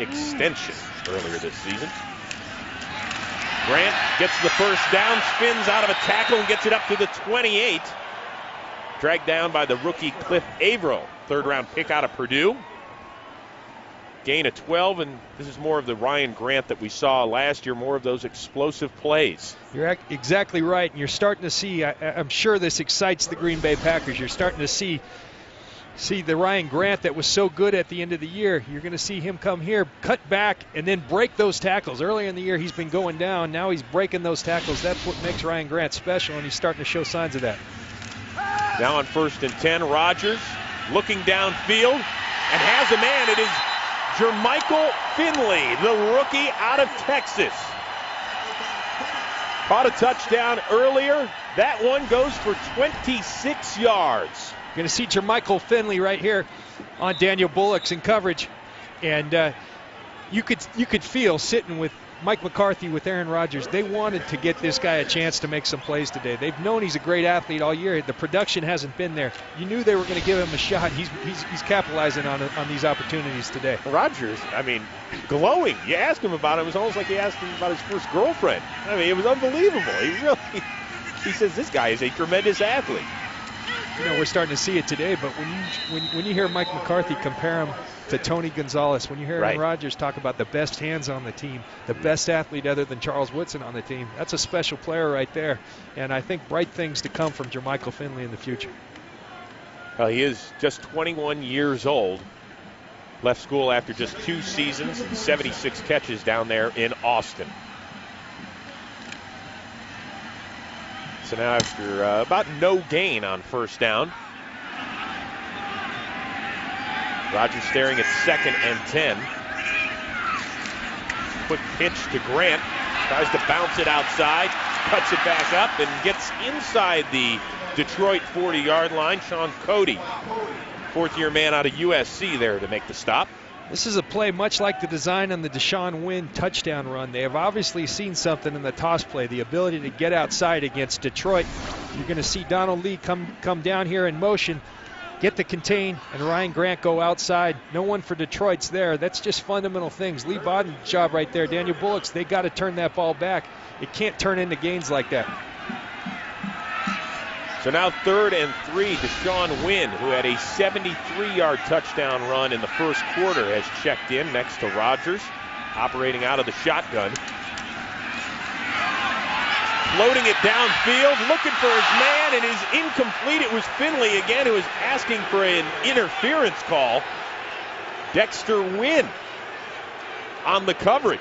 extension earlier this season. Grant gets the first down, spins out of a tackle and gets it up to the 28. Dragged down by the rookie Cliff Averill, 3rd-round pick out of Purdue. Gain of 12, and this is more of the Ryan Grant that we saw last year, more of those explosive plays. You're exactly right, and you're starting to see, I'm sure this excites the Green Bay Packers. You're starting to see the Ryan Grant that was so good at the end of the year. You're going to see him come here, cut back, and then break those tackles. Earlier in the year, he's been going down. Now he's breaking those tackles. That's what makes Ryan Grant special, and he's starting to show signs of that. Now on 1st and 10, Rodgers looking downfield and has a man. It is Jermichael Finley, the rookie out of Texas. Caught a touchdown earlier. That one goes for 26 yards. You're going to see Jermichael Finley right here on Daniel Bullocks in coverage. And you could feel sitting with Mike McCarthy with Aaron Rodgers, they wanted to get this guy a chance to make some plays today. They've known he's a great athlete all year. The production hasn't been there. You knew they were going to give him a shot. He's capitalizing on these opportunities today. Rodgers, I mean, glowing. You asked him about it. It was almost like you asked him about his first girlfriend. I mean, it was unbelievable. He says this guy is a tremendous athlete. You know, we're starting to see it today, but when you hear Mike McCarthy compare him to Tony Gonzalez, when you hear Aaron Rodgers talk about the best hands on the team, the best athlete other than Charles Woodson on the team, that's a special player right there. And I think bright things to come from Jermichael Finley in the future. Well, he is just 21 years old. Left school after just 2 seasons and 76 catches down there in Austin. So now after about no gain on 1st down, Rodgers staring at 2nd and 10. Quick pitch to Grant. Tries to bounce it outside. Cuts it back up and gets inside the Detroit 40-yard line. Sean Cody, 4th-year man out of USC there to make the stop. This is a play much like the design on the Deshaun Wynn touchdown run. They have obviously seen something in the toss play, the ability to get outside against Detroit. You're going to see Donald Lee come down here in motion, get the contain, and Ryan Grant go outside. No one for Detroit's there. That's just fundamental things. Lee Bodden's job right there. Daniel Bullocks, they got to turn that ball back. It can't turn into gains like that. So now 3rd and 3, Deshaun Wynn, who had a 73-yard touchdown run in the first quarter, has checked in next to Rodgers, operating out of the shotgun. Floating it downfield, looking for his man, and is incomplete. It was Finley again who was asking for an interference call. Dexter Wynn on the coverage.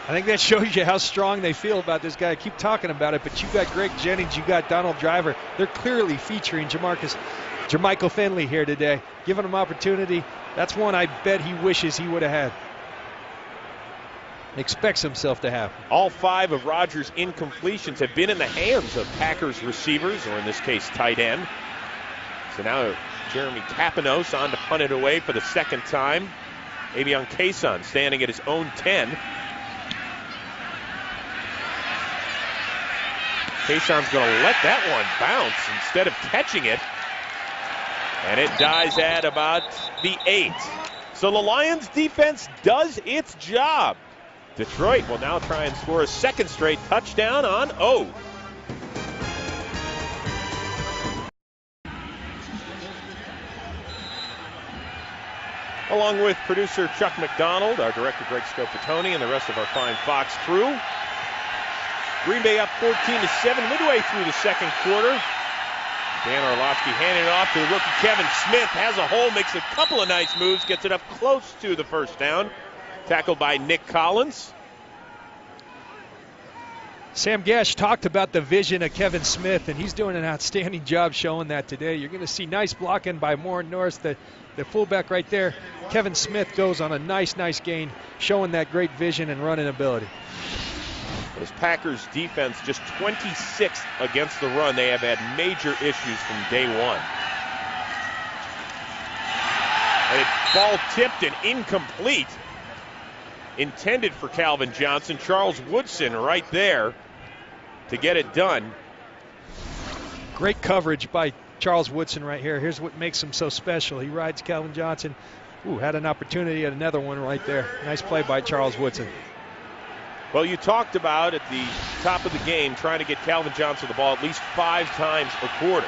I think that shows you how strong they feel about this guy. I keep talking about it, but you got Greg Jennings, you got Donald Driver. They're clearly featuring Jermichael Finley here today, giving him opportunity. That's one I bet he wishes he would have had. Expects himself to have. All 5 of Rodgers' incompletions have been in the hands of Packers receivers, or in this case, tight end. So now Jeremy Tapinos on to punt it away for the 2nd time. Avion Cason standing at his own 10. Cason's going to let that one bounce instead of catching it. And it dies at about the 8. So the Lions defense does its job. Detroit will now try and score a second straight touchdown on O. Along with producer Chuck McDonald, our director Greg Scopatoni, and the rest of our fine Fox crew. Green Bay up 14-7 midway through the second quarter. Dan Orlovsky handing it off to the rookie Kevin Smith. Has a hole, makes a couple of nice moves, gets it up close to the first down. Tackled by Nick Collins. Sam Gash talked about the vision of Kevin Smith, and he's doing an outstanding job showing that today. You're going to see nice blocking by Warren Norris, the fullback right there. Kevin Smith goes on a nice gain, showing that great vision and running ability. This Packers defense just 26th against the run. They have had major issues from day one. And it's ball tipped and incomplete. Intended for Calvin Johnson. Charles Woodson right there to get it done. Great coverage by Charles Woodson right here. Here's what makes him so special. He rides Calvin Johnson. Ooh, had an opportunity at another one right there. Nice play by Charles Woodson. Well, you talked about at the top of the game trying to get Calvin Johnson the ball at least 5 times a quarter.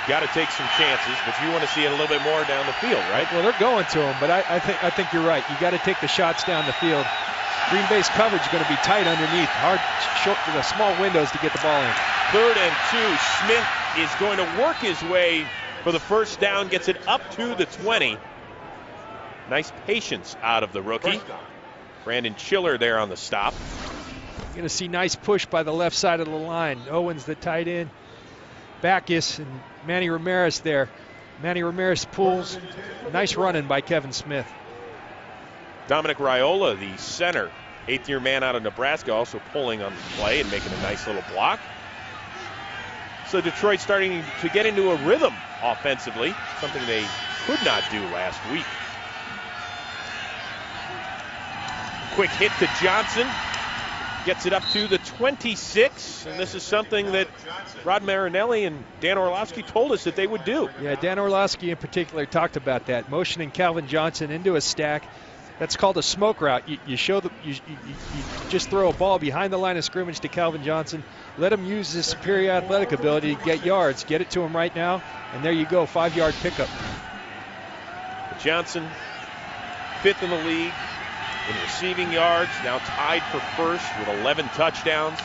Got to take some chances, but you want to see it a little bit more down the field, right? Well, they're going to him, but I think you're right. You got to take the shots down the field. Green Bay's coverage is going to be tight underneath. Hard, short, the small windows to get the ball in. 3rd and 2. Smith is going to work his way for the first down, gets it up to the 20. Nice patience out of the rookie. Brandon Chiller there on the stop. You're going to see nice push by the left side of the line. Owens the tight end. Backus and Manny Ramirez there. Manny Ramirez pulls. Nice running by Kevin Smith. Dominic Raiola, the center, 8th-year man out of Nebraska, also pulling on the play and making a nice little block. So Detroit starting to get into a rhythm offensively, something they could not do last week. Quick hit to Johnson. Gets it up to the 26, and this is something that Rod Marinelli and Dan Orlovsky told us that they would do. Yeah, Dan Orlovsky in particular talked about that, motioning Calvin Johnson into a stack. That's called a smoke route. You just throw a ball behind the line of scrimmage to Calvin Johnson. Let him use his superior athletic ability to get yards. Get it to him right now, and there you go, 5-yard pickup. Johnson, 5th in the league in receiving yards, now tied for 1st with 11 touchdowns.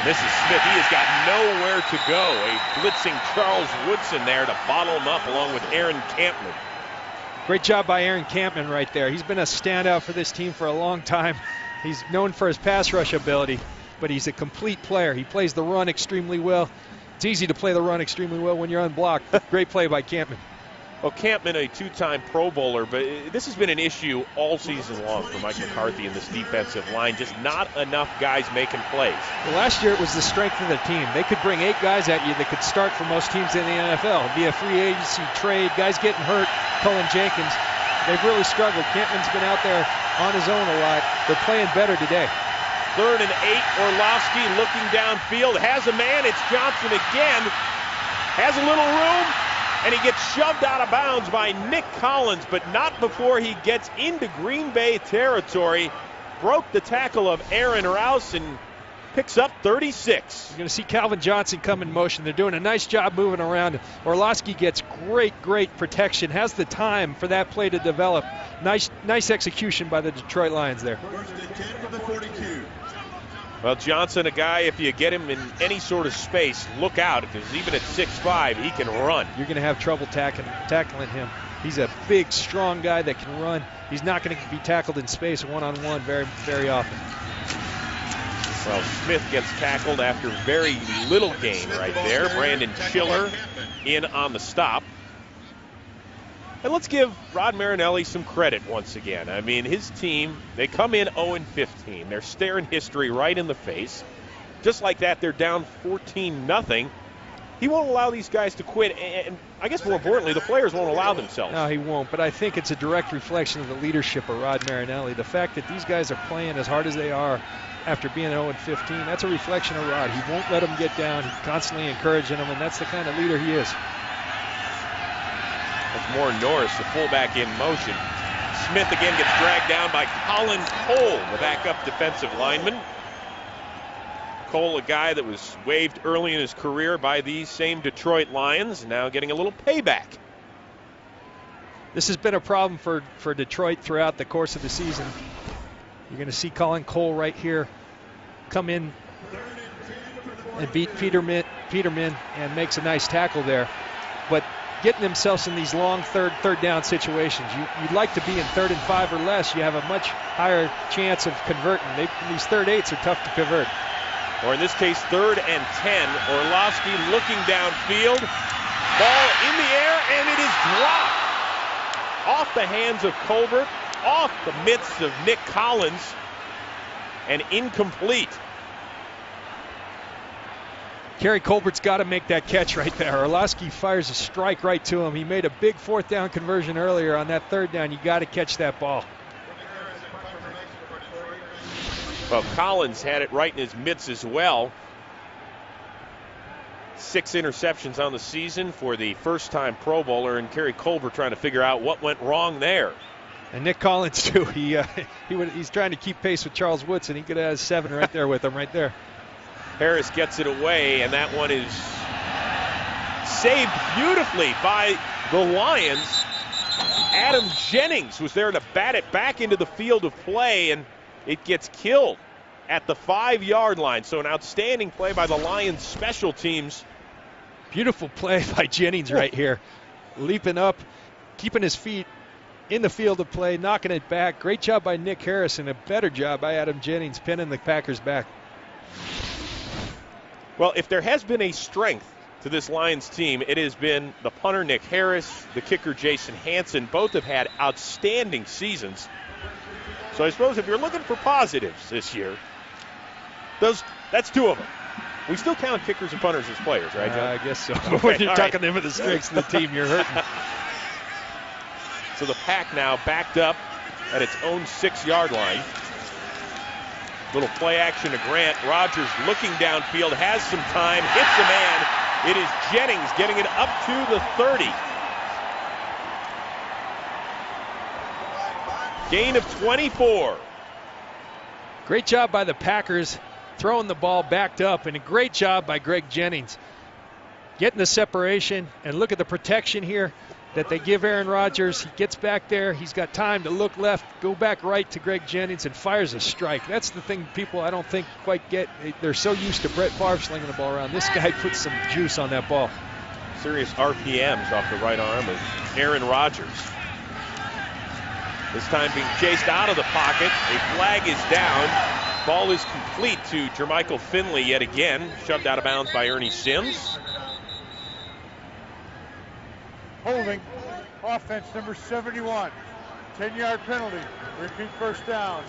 This is Smith. He has got nowhere to go. A blitzing Charles Woodson there to bottle him up along with Aaron Campman. Great job by Aaron Campman right there. He's been a standout for this team for a long time. He's known for his pass rush ability, but he's a complete player. He plays the run extremely well. It's easy to play the run extremely well when you're unblocked. Great play by Campman. Well, Campman, a 2-time Pro Bowler, but this has been an issue all season long for Mike McCarthy and this defensive line. Just not enough guys making plays. Well, last year it was the strength of the team. They could bring 8 guys at you that could start for most teams in the NFL. Via free agency trade, guys getting hurt, Cullen Jenkins. They've really struggled. Campman's been out there on his own a lot. They're playing better today. 3rd and 8, Orlovsky looking downfield. Has a man, it's Johnson again. Has a little room. And he gets shoved out of bounds by Nick Collins, but not before he gets into Green Bay territory. Broke the tackle of Aaron Rouse and picks up 36. You're going to see Calvin Johnson come in motion. They're doing a nice job moving around. Orlovsky gets great protection, has the time for that play to develop. Nice execution by the Detroit Lions there. 1st and 10 from the 42. Well, Johnson, a guy, if you get him in any sort of space, look out, because even at 6'5", he can run. You're going to have trouble tackling him. He's a big, strong guy that can run. He's not going to be tackled in space one-on-one very often. Well, Smith gets tackled after very little gain right there. Brandon Chiller in on the stop. And let's give Rod Marinelli some credit once again. I mean, his team, they come in 0-15. They're staring history right in the face. Just like that, they're down 14-0. He won't allow these guys to quit, and I guess more importantly, the players won't allow themselves. No, he won't, but I think it's a direct reflection of the leadership of Rod Marinelli. The fact that these guys are playing as hard as they are after being 0-15, that's a reflection of Rod. He won't let them get down. He's constantly encouraging them, and that's the kind of leader he is. That's more Norris, the fullback in motion. Smith again gets dragged down by Colin Cole, the backup defensive lineman. Cole, a guy that was waived early in his career by these same Detroit Lions, now getting a little payback. This has been a problem for Detroit throughout the course of the season. You're going to see Colin Cole right here come in and beat Peterman and makes a nice tackle there. But getting themselves in these long third down situations, you'd like to be in 3rd and 5 or less. You have a much higher chance of converting. These 3rd 8s are tough to convert. Or in this case, 3rd and 10. Orlovsky looking downfield. Ball in the air, and it is dropped. Off the hands of Colbert, off the mitts of Nick Collins, and incomplete. Kerry Colbert's got to make that catch right there. Orlovsky fires a strike right to him. He made a big 4th down conversion earlier. On that 3rd down, you got to catch that ball. Well, Collins had it right in his mitts as well. 6 interceptions on the season for the first-time Pro Bowler, and Kerry Colbert trying to figure out what went wrong there. And Nick Collins, too. He's trying to keep pace with Charles Woodson. He could have 7 right there with him right there. Harris gets it away, and that one is saved beautifully by the Lions. Adam Jennings was there to bat it back into the field of play, and it gets killed at the 5-yard line. So an outstanding play by the Lions special teams. Beautiful play by Jennings right here. Leaping up, keeping his feet in the field of play, knocking it back. Great job by Nick Harris, and a better job by Adam Jennings pinning the Packers back. Well, if there has been a strength to this Lions team, it has been the punter Nick Harris, the kicker Jason Hanson. Both have had outstanding seasons. So I suppose if you're looking for positives this year, that's 2 of them. We still count kickers and punters as players, right, John? I guess so. Okay, when you're talking about the strengths of the team, you're hurting. So the Pack now backed up at its own 6-yard line. Little play action to Grant. Rodgers looking downfield, has some time, hits a man. It is Jennings getting it up to the 30. Gain of 24. Great job by the Packers throwing the ball backed up, and a great job by Greg Jennings getting the separation. And look at the protection here that they give Aaron Rodgers. He gets back there. He's got time to look left, go back right to Greg Jennings, and fires a strike. That's the thing people I don't think quite get. They're so used to Brett Favre slinging the ball around. This guy puts some juice on that ball. Serious RPMs off the right arm of Aaron Rodgers. This time being chased out of the pocket. A flag is down. Ball is complete to Jermichael Finley yet again. Shoved out of bounds by Ernie Sims. Holding, offense number 71. 10-yard penalty. Repeat 1st down.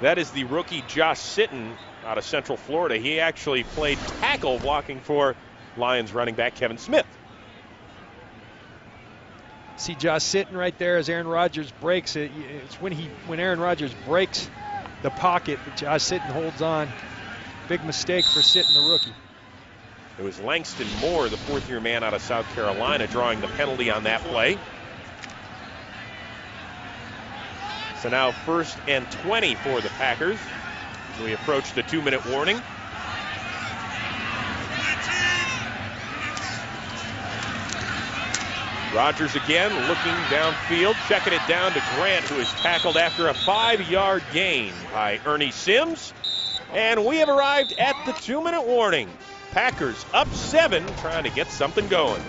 That is the rookie Josh Sitton out of Central Florida. He actually played tackle blocking for Lions running back Kevin Smith. See Josh Sitton right there as Aaron Rodgers breaks it. It's when Aaron Rodgers breaks the pocket that Josh Sitton holds on. Big mistake for Sitton, the rookie. It was Langston Moore, the 4th-year man out of South Carolina, drawing the penalty on that play. So now 1st and 20 for the Packers. We approach the 2-minute warning. Rodgers again looking downfield, checking it down to Grant, who is tackled after a 5-yard gain by Ernie Sims. And we have arrived at the 2-minute warning. Packers up 7, trying to get something going.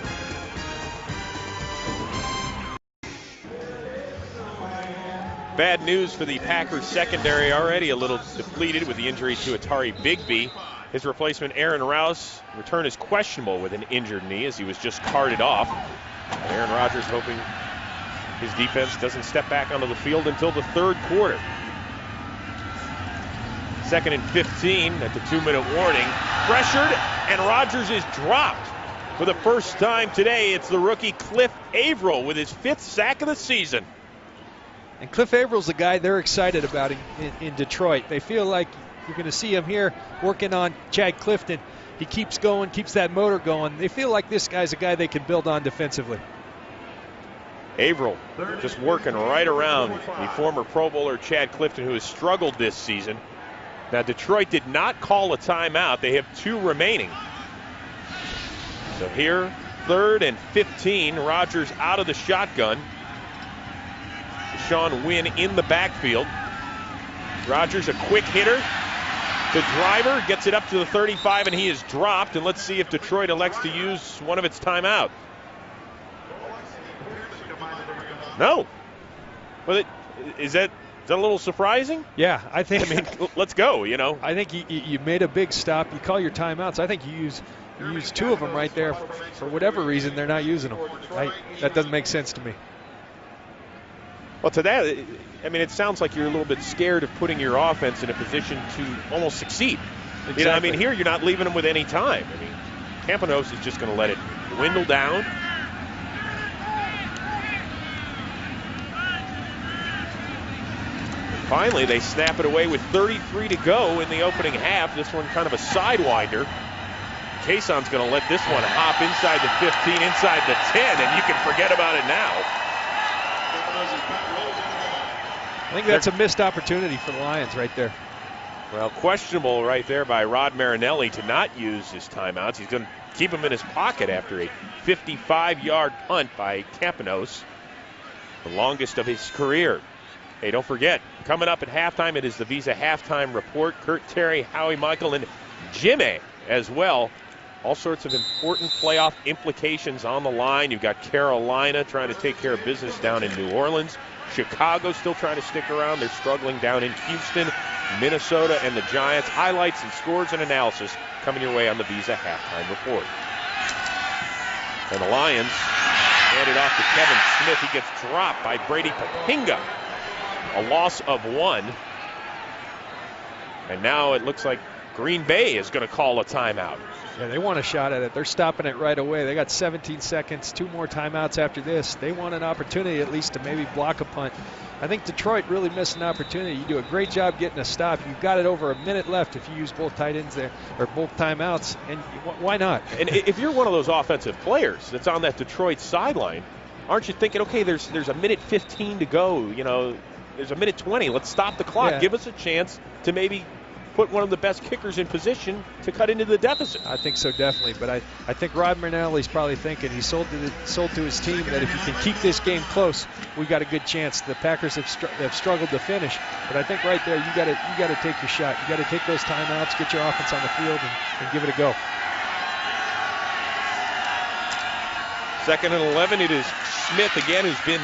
Bad news for the Packers secondary, already a little depleted with the injury to Atari Bigby. His replacement, Aaron Rouse, return is questionable with an injured knee as he was just carted off. Aaron Rodgers hoping his defense doesn't step back onto the field until the 3rd quarter. 2nd and 15 at the 2-minute warning. Pressured, and Rodgers is dropped. For the first time today, it's the rookie Cliff Averill with his 5th sack of the season. And Cliff Averill's the guy they're excited about in Detroit. They feel like you're going to see him here working on Chad Clifton. He keeps going, keeps that motor going. They feel like this guy's a guy they can build on defensively. Averill just working right around the former Pro Bowler Chad Clifton, who has struggled this season. Now, Detroit did not call a timeout. They have 2 remaining. So here, 3rd and 15. Rodgers out of the shotgun. Deshaun Wynn in the backfield. Rodgers, a quick hitter. The driver gets it up to the 35, and he is dropped. And let's see if Detroit elects to use one of its timeouts. No. Well, is that a little surprising? Yeah, I think. I mean, let's go. I think you made a big stop. You call your timeouts. I think you use 2 of them right there. For whatever reason, they're not using them. That doesn't make sense to me. Well, to that, I mean, it sounds like you're a little bit scared of putting your offense in a position to almost succeed. Exactly. I mean, here you're not leaving them with any time. I mean, Campanos is just going to let it dwindle down. Finally, they snap it away with 33 to go in the opening half. This one kind of a sidewinder. Kayson's going to let this one hop inside the 15, inside the 10, and you can forget about it now. I think that's a missed opportunity for the Lions right there. Well, questionable right there by Rod Marinelli to not use his timeouts. He's going to keep him in his pocket after a 55-yard punt by Campanos, the longest of his career. Hey, don't forget, coming up at halftime, it is the Visa Halftime Report. Kurt Terry, Howie Michael, and Jimmy as well. All sorts of important playoff implications on the line. You've got Carolina trying to take care of business down in New Orleans. Chicago still trying to stick around. They're struggling down in Houston. Minnesota and the Giants. Highlights and scores and analysis coming your way on the Visa Halftime Report. And the Lions hand it off to Kevin Smith. He gets dropped by Brady Papinga. A loss of 1. And now it looks like Green Bay is going to call a timeout. Yeah, they want a shot at it. They're stopping it right away. They got 17 seconds, 2 more timeouts after this. They want an opportunity at least to maybe block a punt. I think Detroit really missed an opportunity. You do a great job getting a stop. You've got it over a minute left if you use both tight ends there, or both timeouts, and why not? And if you're one of those offensive players that's on that Detroit sideline, aren't you thinking, okay, there's a minute 15 to go, there's a minute 20. Let's stop the clock. Yeah. Give us a chance to maybe put one of the best kickers in position to cut into the deficit. I think so, definitely. But I think Rod Marinelli's probably thinking, he sold to his team that if you can keep this game close, we've got a good chance. The Packers have struggled to finish. But I think right there, you got to take your shot. You got to take those timeouts, get your offense on the field, and give it a go. 2nd and 11. It is Smith again, who's been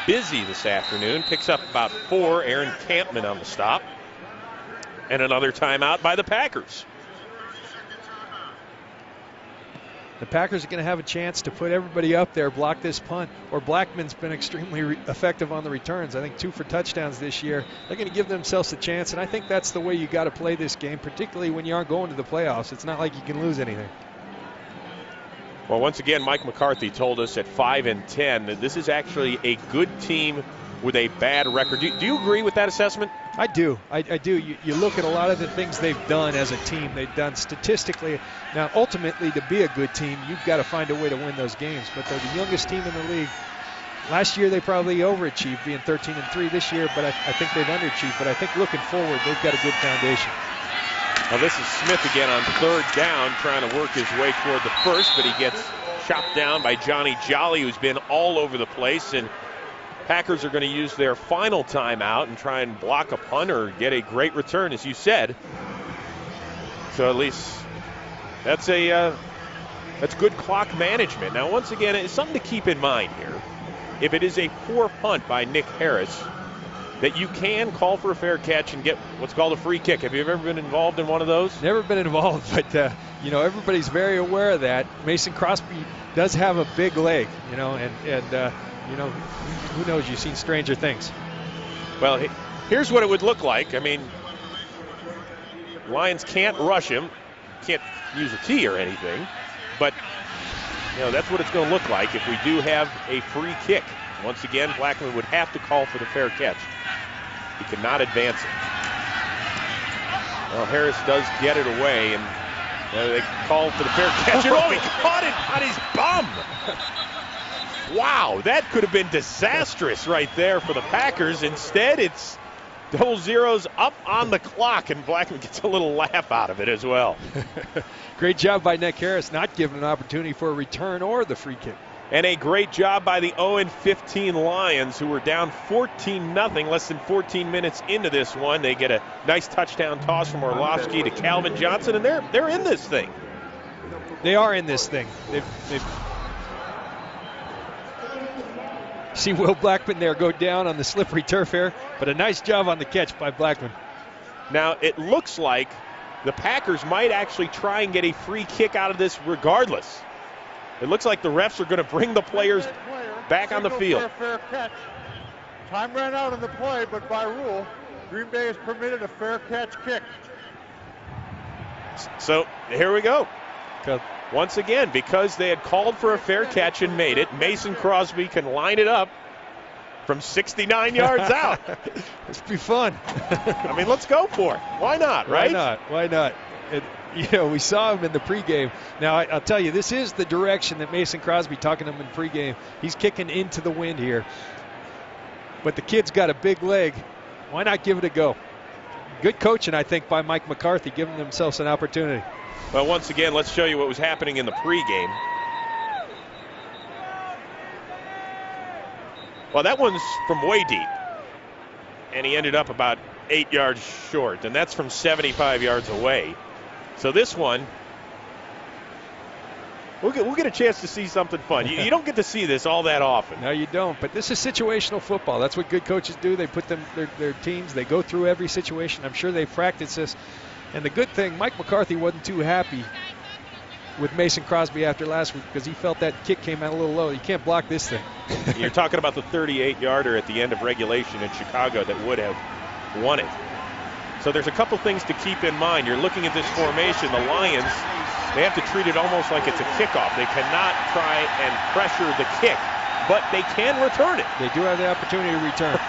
busy this afternoon. Picks up about 4. Aaron Campman on the stop. And another timeout by the Packers. The Packers are going to have a chance to put everybody up there, block this punt. Or Blackman's been extremely effective on the returns. I think 2 for touchdowns this year. They're going to give themselves a chance, and I think that's the way you got to play this game, particularly when you aren't going to the playoffs. It's not like you can lose anything. Well, once again, Mike McCarthy told us at 5-10 that this is actually a good team with a bad record. Do you agree with that assessment? I do. I do. You look at a lot of the things they've done as a team. They've done statistically. Now, ultimately, to be a good team, you've got to find a way to win those games. But they're the youngest team in the league. Last year, they probably overachieved, being 13-3 this year, but I think they've underachieved. But I think looking forward, they've got a good foundation. Now, this is Smith again on 3rd down, trying to work his way toward the first, but he gets chopped down by Johnny Jolly, who's been all over the place. And Packers are going to use their final timeout and try and block a punt or get a great return, as you said. So at least that's good clock management. Now, once again, it's something to keep in mind here. If it is a poor punt by Nick Harris, that you can call for a fair catch and get what's called a free kick. Have you ever been involved in one of those? Never been involved, but everybody's very aware of that. Mason Crosby does have a big leg, and who knows? You've seen stranger things. Well, here's what it would look like. I mean, Lions can't rush him, can't use a tee or anything, but that's what it's going to look like if we do have a free kick. Once again, Blackman would have to call for the fair catch. He cannot advance it. Well, Harris does get it away, and they call for the fair catch. And he caught it on his bum. Wow, that could have been disastrous right there for the Packers. Instead, it's double zeros up on the clock, and Blackman gets a little laugh out of it as well. Great job by Nick Harris, not giving an opportunity for a return or the free kick. And a great job by the 0-15 Lions, who were down 14-0 less than 14 minutes into this one. They get a nice touchdown toss from Orlovsky to Calvin Johnson, and they're in this thing. They are in this thing. They've see Will Blackman there go down on the slippery turf here, but a nice job on the catch by Blackman. Now, it looks like the Packers might actually try and get a free kick out of this regardless. It looks like the refs are going to bring the players back on the field. Fair catch. Time ran out on the play, but by rule, Green Bay has permitted a fair catch kick. So here we go. Once again, because they had called for a fair catch and made it, Mason Crosby can line it up from 69 yards out. This will be fun. I mean, let's go for it. Why not, right? Why not? We saw him in the pregame. Now, I'll tell you, this is the direction that Mason Crosby, talking to him in pregame, he's kicking into the wind here. But the kid's got a big leg. Why not give it a go? Good coaching, I think, by Mike McCarthy, giving themselves an opportunity. Well, once again, let's show you what was happening in the pregame. Well, that one's from way deep. And he ended up about 8 yards short, and that's from 75 yards away. So this one, we'll get a chance to see something fun. You don't get to see this all that often. No, you don't. But this is situational football. That's what good coaches do. They put their teams, they go through every situation. I'm sure they practice this. And the good thing, Mike McCarthy wasn't too happy with Mason Crosby after last week because he felt that kick came out a little low. You can't block this thing. You're talking about the 38-yarder at the end of regulation in Chicago that would have won it. So there's a couple things to keep in mind. You're looking at this formation. The Lions, they have to treat it almost like it's a kickoff. They cannot try and pressure the kick, but they can return it. They do have the opportunity to return.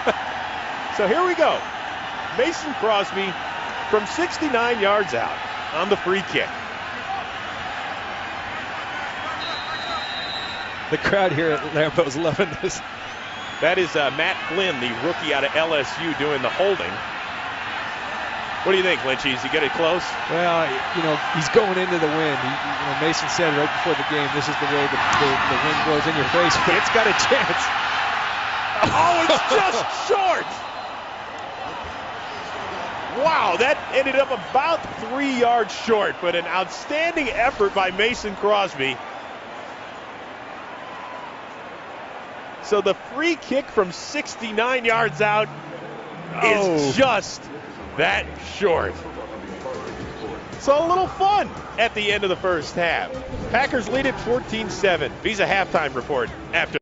So here we go. Mason Crosby from 69 yards out on the free kick. The crowd here at Lambeau's loving this. That is Matt Flynn, the rookie out of LSU, doing the holding. What do you think, Lynchy? Does he get it close? Well, he's going into the wind. Mason said right before the game, this is the way the wind blows in your face, but it's got a chance. Oh, it's just short. Wow, that ended up about 3 yards short, but an outstanding effort by Mason Crosby. So the free kick from 69 yards out is just that short. So a little fun at the end of the first half. Packers lead at 14-7. Visa halftime report after